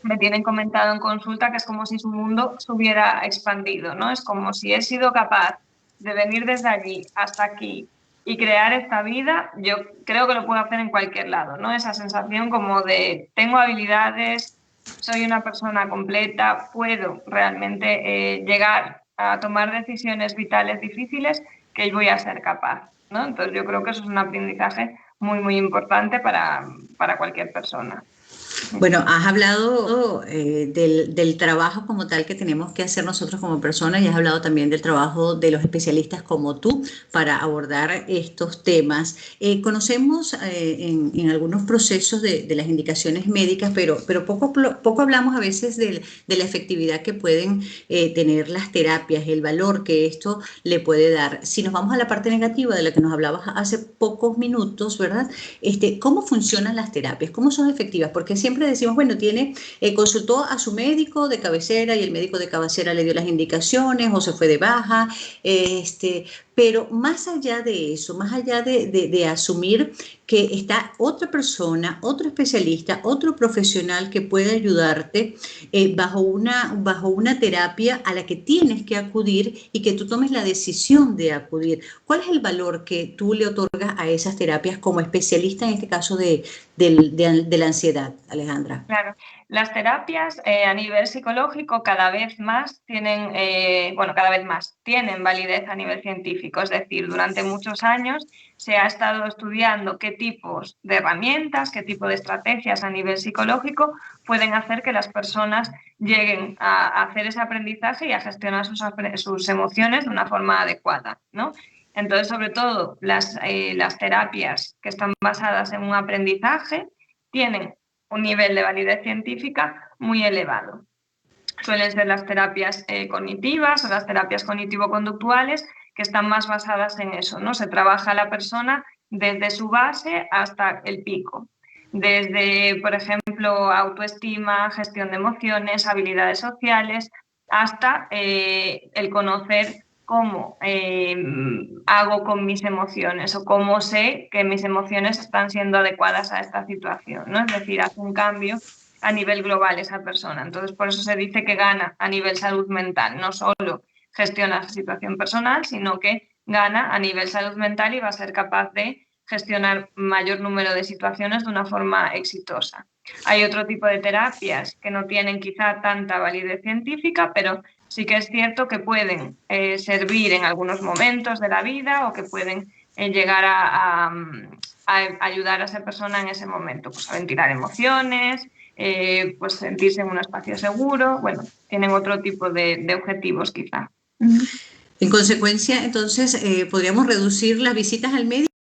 me tienen comentado en consulta que es como si su mundo se hubiera expandido, ¿no? Es como si he sido capaz de venir desde allí hasta aquí y crear esta vida, yo creo que lo puedo hacer en cualquier lado, ¿no? Esa sensación como de tengo habilidades, soy una persona completa, puedo realmente llegar a tomar decisiones vitales difíciles que voy a ser capaz, ¿no? Entonces yo creo que eso es un aprendizaje muy, muy importante para cualquier persona. Bueno, has hablado del trabajo como tal que tenemos que hacer nosotros como personas y has hablado también del trabajo de los especialistas como tú para abordar estos temas. Conocemos en algunos procesos de las indicaciones médicas, pero poco hablamos a veces de la efectividad que pueden tener las terapias, el valor que esto le puede dar. Si nos vamos a la parte negativa de la que nos hablabas hace pocos minutos, ¿verdad? ¿Cómo funcionan las terapias? ¿Cómo son efectivas? Porque siempre decimos, bueno, consultó a su médico de cabecera y el médico de cabecera le dio las indicaciones o se fue de baja, pero más allá de eso, más allá de asumir que está otra persona, otro especialista, otro profesional que puede ayudarte bajo una terapia a la que tienes que acudir y que tú tomes la decisión de acudir. ¿Cuál es el valor que tú le otorgas a esas terapias como especialista en este caso de la ansiedad, Alejandra? Claro, las terapias a nivel psicológico cada vez más tienen, bueno, cada vez más tienen validez a nivel científico. Es decir, durante muchos años se ha estado estudiando qué tipos de herramientas, qué tipo de estrategias a nivel psicológico pueden hacer que las personas lleguen a hacer ese aprendizaje y a gestionar sus emociones de una forma adecuada, ¿no? Entonces, sobre todo, las terapias que están basadas en un aprendizaje tienen un nivel de validez científica muy elevado. Suelen ser las terapias cognitivas o las terapias cognitivo-conductuales que están más basadas en eso, ¿no? Se trabaja a la persona desde su base hasta el pico. Desde, por ejemplo, autoestima, gestión de emociones, habilidades sociales, hasta el conocer cómo hago con mis emociones o cómo sé que mis emociones están siendo adecuadas a esta situación, ¿no? Es decir, hace un cambio a nivel global esa persona. Entonces, por eso se dice que gana a nivel salud mental, no solo gestiona la situación personal, sino que gana a nivel salud mental y va a ser capaz de gestionar mayor número de situaciones de una forma exitosa. Hay otro tipo de terapias que no tienen quizá tanta validez científica, pero sí que es cierto que pueden servir en algunos momentos de la vida o que pueden llegar a ayudar a esa persona en ese momento, pues a ventilar emociones, pues sentirse en un espacio seguro. Bueno, tienen otro tipo de objetivos quizá. En consecuencia, entonces, podríamos reducir las visitas al médico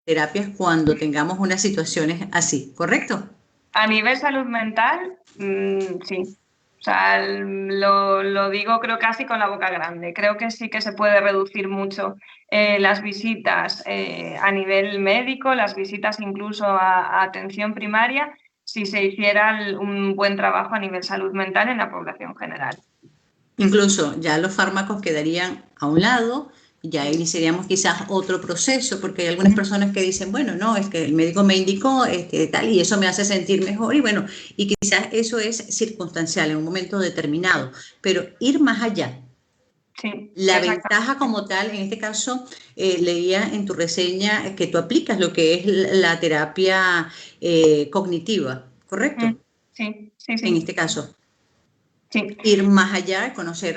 y terapias cuando tengamos unas situaciones así, ¿correcto? A nivel salud mental, sí. O sea, lo digo creo casi con la boca grande. Creo que sí que se puede reducir mucho las visitas a nivel médico, las visitas incluso a atención primaria, si se hiciera un buen trabajo a nivel salud mental en la población general. Incluso ya los fármacos quedarían a un lado, ya iniciaríamos quizás otro proceso, porque hay algunas personas que dicen, bueno, no, es que el médico me indicó tal y eso me hace sentir mejor y bueno, y quizás eso es circunstancial en un momento determinado, pero ir más allá. Sí, La ventaja exactamente. como tal, en este caso, leía en tu reseña que tú aplicas lo que es la terapia cognitiva, ¿correcto? Sí, sí, En sí. este caso, Sí, ir más allá, conocer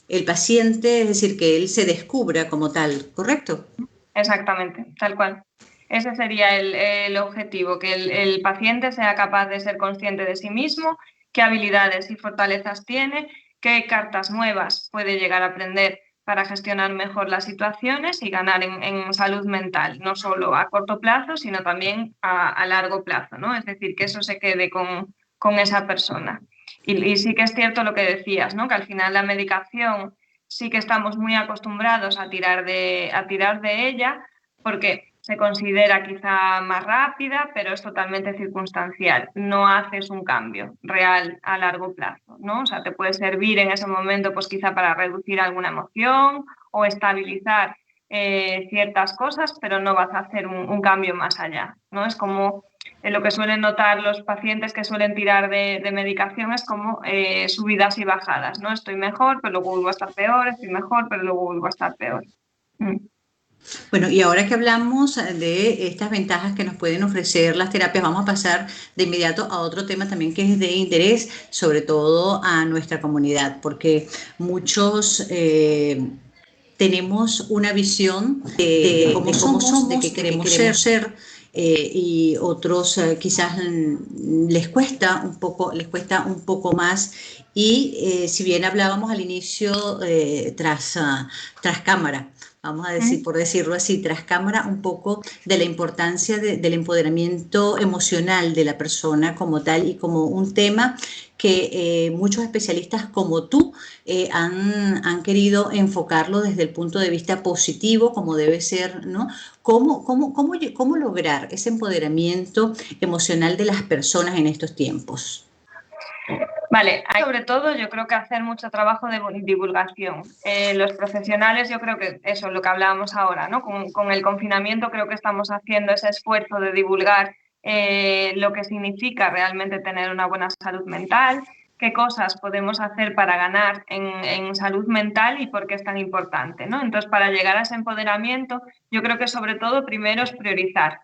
el paciente, es decir, que él se descubra como tal, ¿correcto? exactamente, tal cual. Ese sería el objetivo, que el paciente sea capaz de ser consciente de sí mismo, qué habilidades y fortalezas tiene, qué cartas nuevas puede llegar a aprender para gestionar mejor las situaciones y ganar en salud mental, no solo a corto plazo, sino también a largo plazo, ¿no? Es decir, que eso se quede con esa persona. Y sí que es cierto lo que decías, ¿no? Que al final la medicación sí que estamos muy acostumbrados a tirar de ella porque se considera quizá más rápida, pero es totalmente circunstancial. No haces un cambio real a largo plazo, ¿no? O sea, te puede servir en ese momento, pues quizá para reducir alguna emoción o estabilizar ciertas cosas, pero no vas a hacer un cambio más allá, ¿no? Es como lo que suelen notar los pacientes que suelen tirar de medicación es como subidas y bajadas, ¿no? Estoy mejor, pero luego vuelvo a estar peor, estoy mejor, pero luego vuelvo a estar peor. Mm. Bueno, y ahora que hablamos de estas ventajas que nos pueden ofrecer las terapias, vamos a pasar de inmediato a otro tema también que es de interés, sobre todo a nuestra comunidad, porque muchos tenemos una visión de cómo somos, de qué queremos ser, y otros quizás les cuesta un poco más. Y si bien hablábamos al inicio tras cámara, vamos a decir, Mm. por decirlo así, tras cámara, un poco de la importancia del empoderamiento emocional de la persona como tal y como un tema que muchos especialistas como tú han querido enfocarlo desde el punto de vista positivo, como debe ser, ¿no? ¿Cómo lograr ese empoderamiento emocional de las personas en estos tiempos? Vale, hay sobre todo yo creo que hacer mucho trabajo de divulgación. Los profesionales, yo creo que eso, lo que hablábamos ahora, ¿no? Con el confinamiento creo que estamos haciendo ese esfuerzo de divulgar lo que significa realmente tener una buena salud mental, qué cosas podemos hacer para ganar en salud mental y por qué es tan importante, ¿no? Entonces, para llegar a ese empoderamiento, yo creo que sobre todo primero es priorizar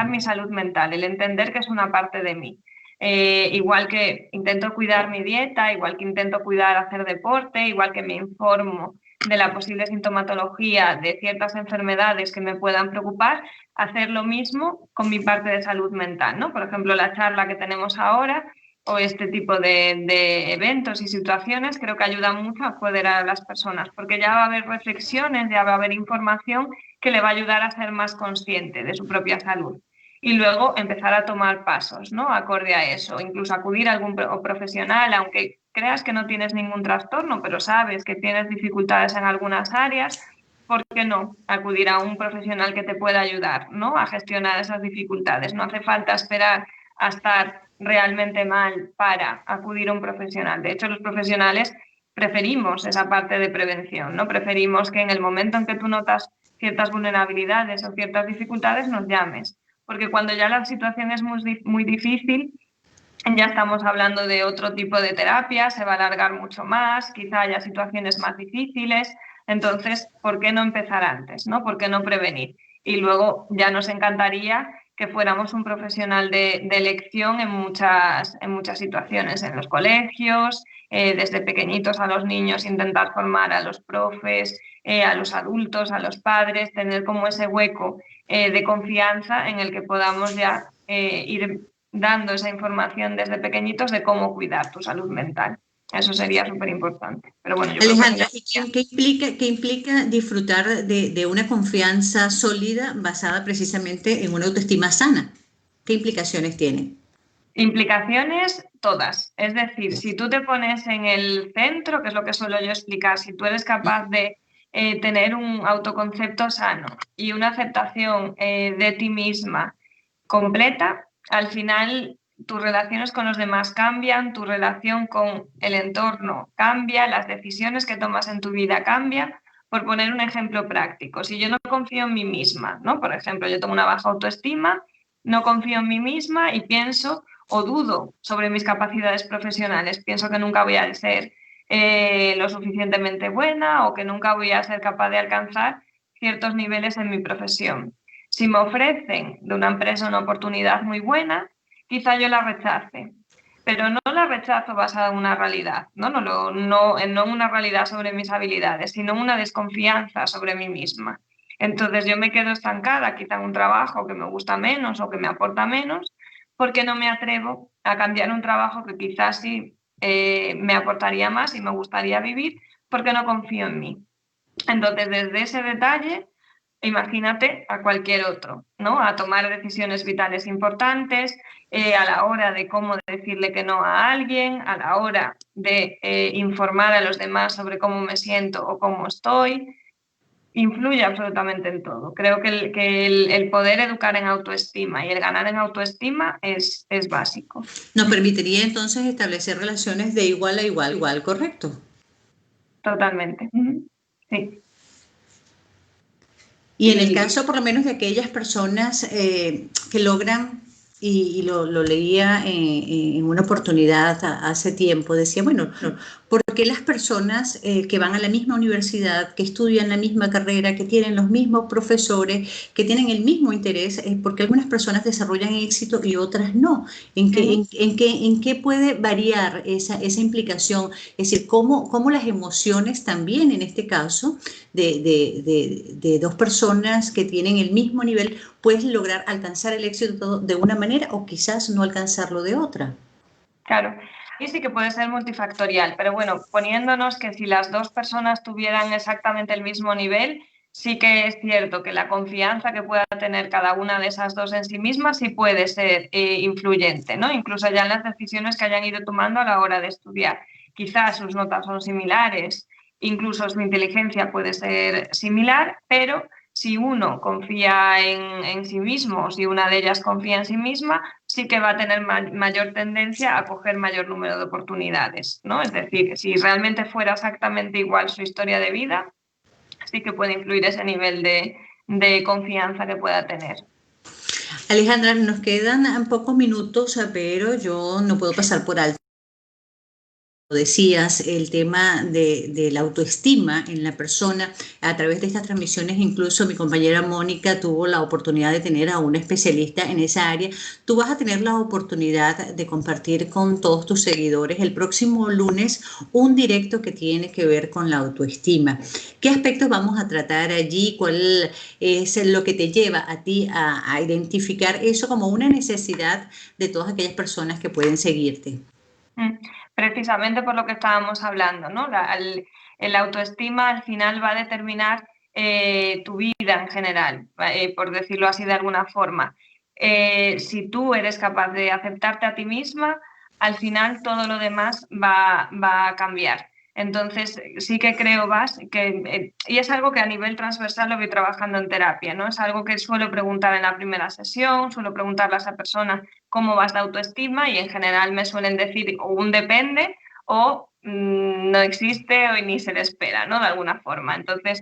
mi salud mental, el entender que es una parte de mí. Igual que intento cuidar mi dieta, igual que intento cuidar hacer deporte, igual que me informo de la posible sintomatología de ciertas enfermedades que me puedan preocupar, hacer lo mismo con mi parte de salud mental, ¿no? Por ejemplo, la charla que tenemos ahora o este tipo de eventos y situaciones creo que ayudan mucho a empoderar a las personas, porque ya va a haber reflexiones, ya va a haber información que le va a ayudar a ser más consciente de su propia salud y luego empezar a tomar pasos, ¿no? Acorde a eso, incluso acudir a algún profesional, aunque creas que no tienes ningún trastorno, pero sabes que tienes dificultades en algunas áreas, ¿por qué no acudir a un profesional que te pueda ayudar, ¿no? A gestionar esas dificultades? No hace falta esperar a estar realmente mal para acudir a un profesional. De hecho, los profesionales preferimos esa parte de prevención, ¿no? Preferimos que en el momento en que tú notas ciertas vulnerabilidades o ciertas dificultades nos llames porque cuando ya la situación es muy difícil, ya estamos hablando de otro tipo de terapia, se va a alargar mucho más, quizá haya situaciones más difíciles, entonces, ¿por qué no empezar antes? ¿No? ¿Por qué no prevenir? Y luego ya nos encantaría que fuéramos un profesional de elección en muchas situaciones, en los colegios, desde pequeñitos a los niños, intentar formar a los profes, a los adultos, a los padres, tener como ese hueco de confianza en el que podamos ya ir dando esa información desde pequeñitos de cómo cuidar tu salud mental. Eso sería súper importante. Pero bueno, yo creo que eso Alejandra, ya... ¿y qué implica disfrutar de una confianza sólida basada precisamente en una autoestima sana? ¿Qué implicaciones tiene? Implicaciones todas. Es decir, si tú te pones en el centro, que es lo que suelo yo explicar, si tú eres capaz de tener un autoconcepto sano y una aceptación de ti misma completa, al final tus relaciones con los demás cambian, tu relación con el entorno cambia, las decisiones que tomas en tu vida cambian. Por poner un ejemplo práctico, si yo no confío en mí misma, ¿no? Por ejemplo, yo tengo una baja autoestima, no confío en mí misma y pienso o dudo sobre mis capacidades profesionales. Pienso que nunca voy a ser lo suficientemente buena o que nunca voy a ser capaz de alcanzar ciertos niveles en mi profesión. Si me ofrecen de una empresa una oportunidad muy buena, quizá yo la rechace, pero no la rechazo basada en una realidad, no en una realidad sobre mis habilidades, sino en una desconfianza sobre mí misma. Entonces yo me quedo estancada, quizá en un trabajo que me gusta menos o que me aporta menos, porque no me atrevo a cambiar un trabajo que quizás sí me aportaría más y me gustaría vivir, porque no confío en mí. Entonces, desde ese detalle, imagínate a cualquier otro, ¿no? A tomar decisiones vitales importantes, a la hora de cómo decirle que no a alguien, a la hora de informar a los demás sobre cómo me siento o cómo estoy. Influye absolutamente en todo. Creo que el poder educar en autoestima y el ganar en autoestima es básico. Nos permitiría entonces establecer relaciones de igual a igual, ¿correcto? Totalmente. Sí. Y en el caso por lo menos de aquellas personas que logran, y lo leía en una oportunidad hace tiempo, decía, bueno, ¿por qué las personas que van a la misma universidad, que estudian la misma carrera, que tienen los mismos profesores, que tienen el mismo interés, por qué algunas personas desarrollan éxito y otras no? ¿En qué puede variar esa implicación? Es decir, cómo las emociones también en este caso de dos personas que tienen el mismo nivel, puedes lograr alcanzar el éxito de una manera o quizás no alcanzarlo de otra. Claro, y sí que puede ser multifactorial, pero bueno, poniéndonos que si las dos personas tuvieran exactamente el mismo nivel, sí que es cierto que la confianza que pueda tener cada una de esas dos en sí misma sí puede ser influyente, ¿no? Incluso ya en las decisiones que hayan ido tomando a la hora de estudiar. Quizás sus notas son similares, incluso su inteligencia puede ser similar, pero si uno confía en sí mismo, si una de ellas confía en sí misma, sí que va a tener mayor tendencia a coger mayor número de oportunidades, ¿no? Es decir, si realmente fuera exactamente igual su historia de vida, sí que puede influir ese nivel de confianza que pueda tener. Alejandra, nos quedan pocos minutos, pero yo no puedo pasar por alto. Decías, el tema de la autoestima en la persona, a través de estas transmisiones, incluso mi compañera Mónica tuvo la oportunidad de tener a una especialista en esa área. Tú vas a tener la oportunidad de compartir con todos tus seguidores el próximo lunes un directo que tiene que ver con la autoestima. ¿Qué aspectos vamos a tratar allí? ¿Cuál es lo que te lleva a ti a identificar eso como una necesidad de todas aquellas personas que pueden seguirte? Precisamente por lo que estábamos hablando, ¿no? El autoestima al final va a determinar tu vida en general, por decirlo así de alguna forma. Si tú eres capaz de aceptarte a ti misma, al final todo lo demás va a cambiar. Entonces, sí que creo, y es algo que a nivel transversal lo voy trabajando en terapia, ¿no? Es algo que suelo preguntar en la primera sesión, suelo preguntarle a esa persona cómo vas de autoestima y en general me suelen decir o un depende o no existe o ni se le espera, ¿no? De alguna forma. Entonces,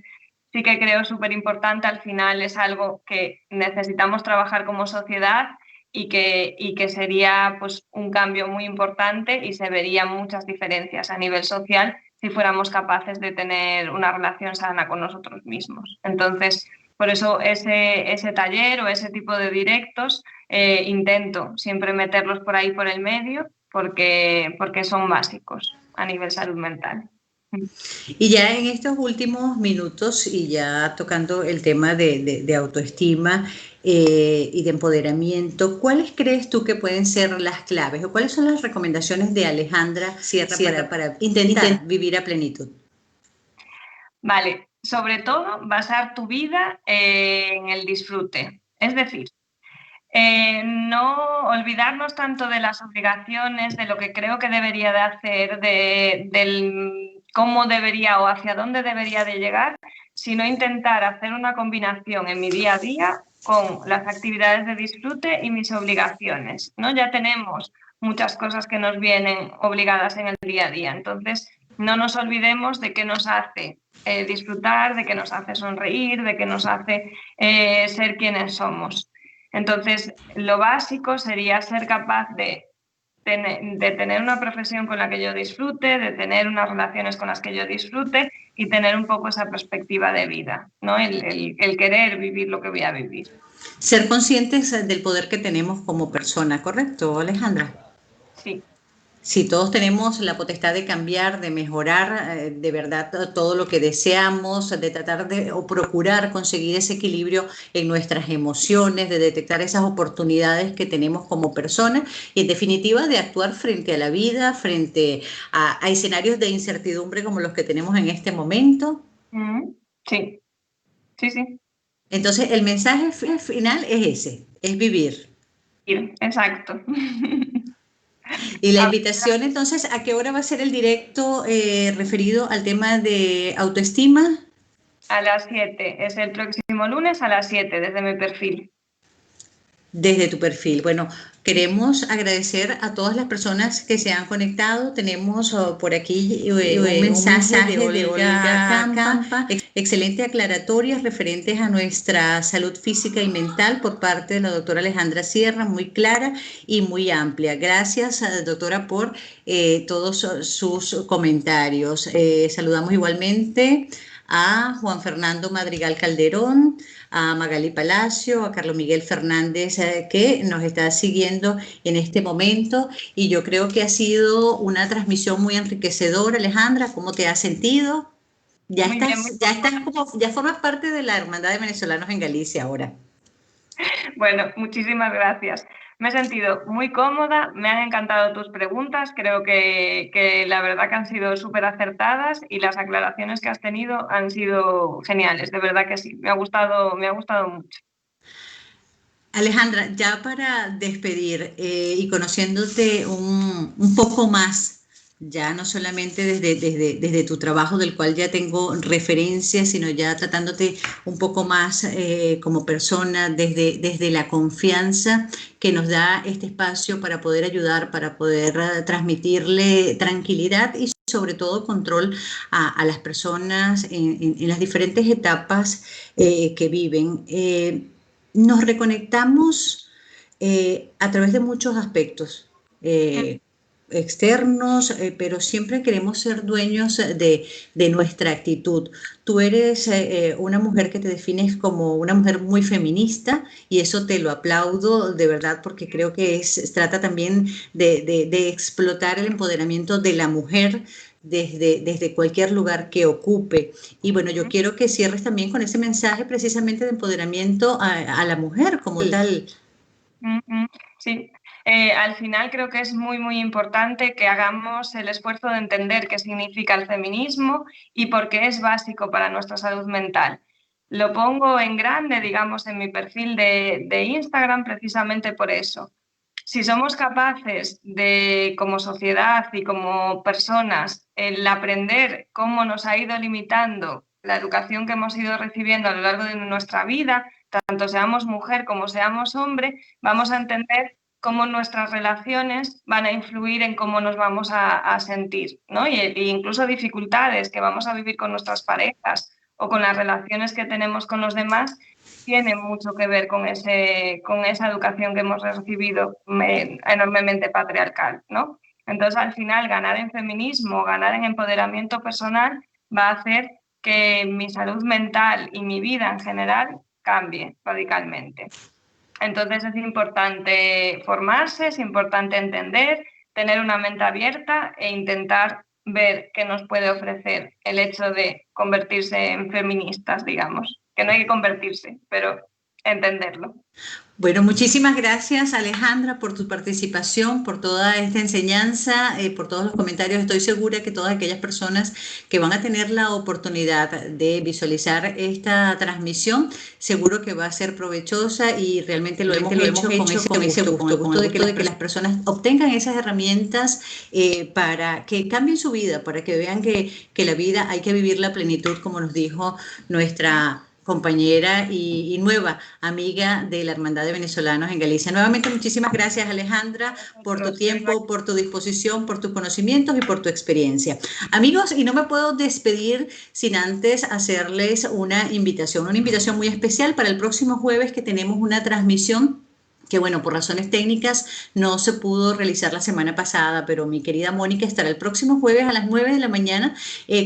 sí que creo súper importante, al final es algo que necesitamos trabajar como sociedad y que sería pues, un cambio muy importante y se verían muchas diferencias a nivel social si fuéramos capaces de tener una relación sana con nosotros mismos. Entonces, por eso ese taller o ese tipo de directos intento siempre meterlos por ahí por el medio porque son básicos a nivel salud mental. Y ya en estos últimos minutos y ya tocando el tema de autoestima, y de empoderamiento, ¿cuáles crees tú que pueden ser las claves o cuáles son las recomendaciones de Alejandra Sierra para intentar vivir a plenitud? Vale, sobre todo basar tu vida en el disfrute. Es decir, no olvidarnos tanto de las obligaciones, de lo que creo que debería de hacer, del cómo debería o hacia dónde debería de llegar, sino intentar hacer una combinación en mi día a día con las actividades de disfrute y mis obligaciones, ¿no? Ya tenemos muchas cosas que nos vienen obligadas en el día a día, entonces no nos olvidemos de qué nos hace disfrutar, de qué nos hace sonreír, de qué nos hace ser quienes somos. Entonces, lo básico sería ser capaz de tener una profesión con la que yo disfrute, de tener unas relaciones con las que yo disfrute y tener un poco esa perspectiva de vida, ¿no? El querer vivir lo que voy a vivir. Ser conscientes del poder que tenemos como persona, ¿correcto, Alejandra? Sí. Si todos tenemos la potestad de cambiar, de mejorar de verdad todo lo que deseamos, de tratar de o procurar conseguir ese equilibrio en nuestras emociones, de detectar esas oportunidades que tenemos como personas y en definitiva de actuar frente a la vida, frente a escenarios de incertidumbre como los que tenemos en este momento. Sí, sí, sí. Entonces el mensaje final es ese, es vivir. Exacto. Y la invitación entonces, ¿a qué hora va a ser el directo referido al tema de autoestima? A las 7, es el próximo lunes a las 7 desde mi perfil. Desde tu perfil. Bueno, queremos agradecer a todas las personas que se han conectado. Tenemos por aquí un mensaje de Olga Campa. Excelente aclaratorias referentes a nuestra salud física y mental por parte de la doctora Alejandra Sierra, muy clara y muy amplia. Gracias, doctora, por todos sus comentarios. Saludamos igualmente a Juan Fernando Madrigal Calderón, a Magali Palacio, a Carlos Miguel Fernández, que nos está siguiendo en este momento. Y yo creo que ha sido una transmisión muy enriquecedora. Alejandra, ¿cómo te has sentido? Ya Muy estás, bien. ya formas parte de la Hermandad de Venezolanos en Galicia ahora. Bueno, muchísimas gracias. Me he sentido muy cómoda, me han encantado tus preguntas, creo que la verdad que han sido súper acertadas y las aclaraciones que has tenido han sido geniales, de verdad que sí, me ha gustado mucho. Alejandra, ya para despedir y conociéndote un poco más, ya no solamente desde tu trabajo, del cual ya tengo referencias, sino ya tratándote un poco más como persona, desde la confianza que nos da este espacio para poder ayudar, para poder transmitirle tranquilidad y sobre todo control a las personas en las diferentes etapas que viven. Nos reconectamos a través de muchos aspectos externos, pero siempre queremos ser dueños de nuestra actitud. Tú eres una mujer que te defines como una mujer muy feminista y eso te lo aplaudo de verdad porque creo que trata también de explotar el empoderamiento de la mujer desde cualquier lugar que ocupe. Y bueno, yo quiero que cierres también con ese mensaje precisamente de empoderamiento a la mujer como tal. Sí, al final creo que es muy, muy importante que hagamos el esfuerzo de entender qué significa el feminismo y por qué es básico para nuestra salud mental. Lo pongo en grande, digamos, en mi perfil de Instagram precisamente por eso. Si somos capaces de, como sociedad y como personas, el aprender cómo nos ha ido limitando la educación que hemos ido recibiendo a lo largo de nuestra vida, tanto seamos mujer como seamos hombre, vamos a entender cómo nuestras relaciones van a influir en cómo nos vamos a sentir, ¿no? Y incluso dificultades que vamos a vivir con nuestras parejas o con las relaciones que tenemos con los demás tiene mucho que ver con esa educación que hemos recibido enormemente patriarcal, ¿no? Entonces, al final, ganar en feminismo, ganar en empoderamiento personal, va a hacer que mi salud mental y mi vida en general cambie radicalmente. Entonces, es importante formarse, es importante entender, tener una mente abierta e intentar ver qué nos puede ofrecer el hecho de convertirse en feministas, digamos. Que no hay que convertirse, pero entenderlo. Bueno, muchísimas gracias Alejandra por tu participación, por toda esta enseñanza, por todos los comentarios. Estoy segura que todas aquellas personas que van a tener la oportunidad de visualizar esta transmisión, seguro que va a ser provechosa y realmente lo hemos hecho con ese gusto, con el gusto de que las personas obtengan esas herramientas para que cambien su vida, para que vean que la vida hay que vivirla a plenitud, como nos dijo nuestra compañera y nueva amiga de la Hermandad de Venezolanos en Galicia. Nuevamente, muchísimas gracias, Alejandra, por tu tiempo, por tu disposición, por tus conocimientos y por tu experiencia. Amigos, y no me puedo despedir sin antes hacerles una invitación muy especial para el próximo jueves, que tenemos una transmisión que bueno, por razones técnicas no se pudo realizar la semana pasada, pero mi querida Mónica estará el próximo jueves a las 9 de la mañana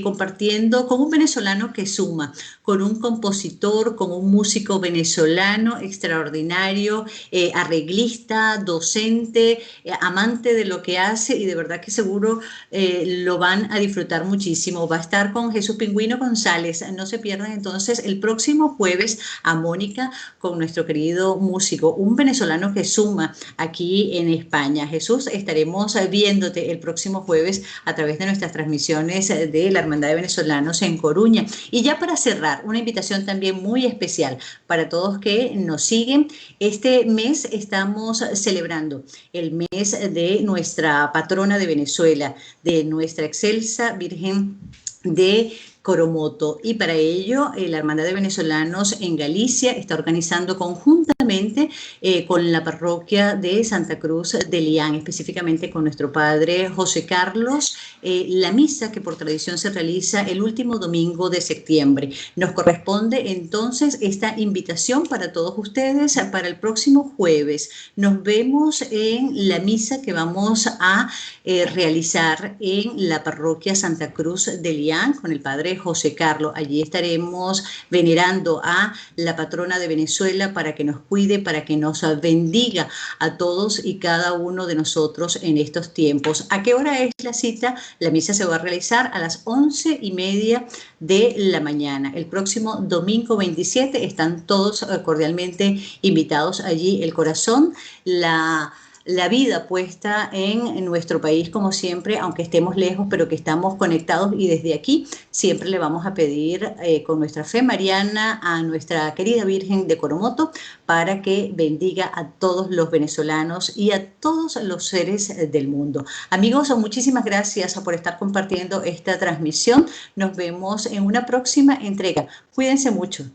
compartiendo con un venezolano que suma, con un compositor, con un músico venezolano extraordinario, arreglista, docente, amante de lo que hace, y de verdad que seguro lo van a disfrutar muchísimo. Va a estar con Jesús Pingüino González. No se pierdan entonces el próximo jueves a Mónica con nuestro querido músico, un venezolano que suma aquí en España. Jesús, estaremos viéndote el próximo jueves a través de nuestras transmisiones de la Hermandad de Venezolanos en Coruña. Y ya para cerrar, una invitación también muy especial para todos que nos siguen. Este mes estamos celebrando el mes de nuestra patrona de Venezuela, de nuestra excelsa Virgen de Coromoto, y para ello la Hermandad de Venezolanos en Galicia está organizando conjuntamente con la parroquia de Santa Cruz de Lián, específicamente con nuestro padre José Carlos, la misa que por tradición se realiza el último domingo de septiembre. Nos corresponde entonces esta invitación para todos ustedes para el próximo jueves. Nos vemos en la misa que vamos a realizar en la parroquia Santa Cruz de Lián con el padre José Carlos. Allí estaremos venerando a la patrona de Venezuela para que nos cuide, para que nos bendiga a todos y cada uno de nosotros en estos tiempos. ¿A qué hora es la cita? La misa se va a realizar a las 11:30 de la mañana. El próximo domingo 27 están todos cordialmente invitados allí. El corazón, la vida puesta en nuestro país, como siempre, aunque estemos lejos, pero que estamos conectados, y desde aquí siempre le vamos a pedir con nuestra fe mariana a nuestra querida Virgen de Coromoto para que bendiga a todos los venezolanos y a todos los seres del mundo. Amigos, muchísimas gracias por estar compartiendo esta transmisión. Nos vemos en una próxima entrega. Cuídense mucho.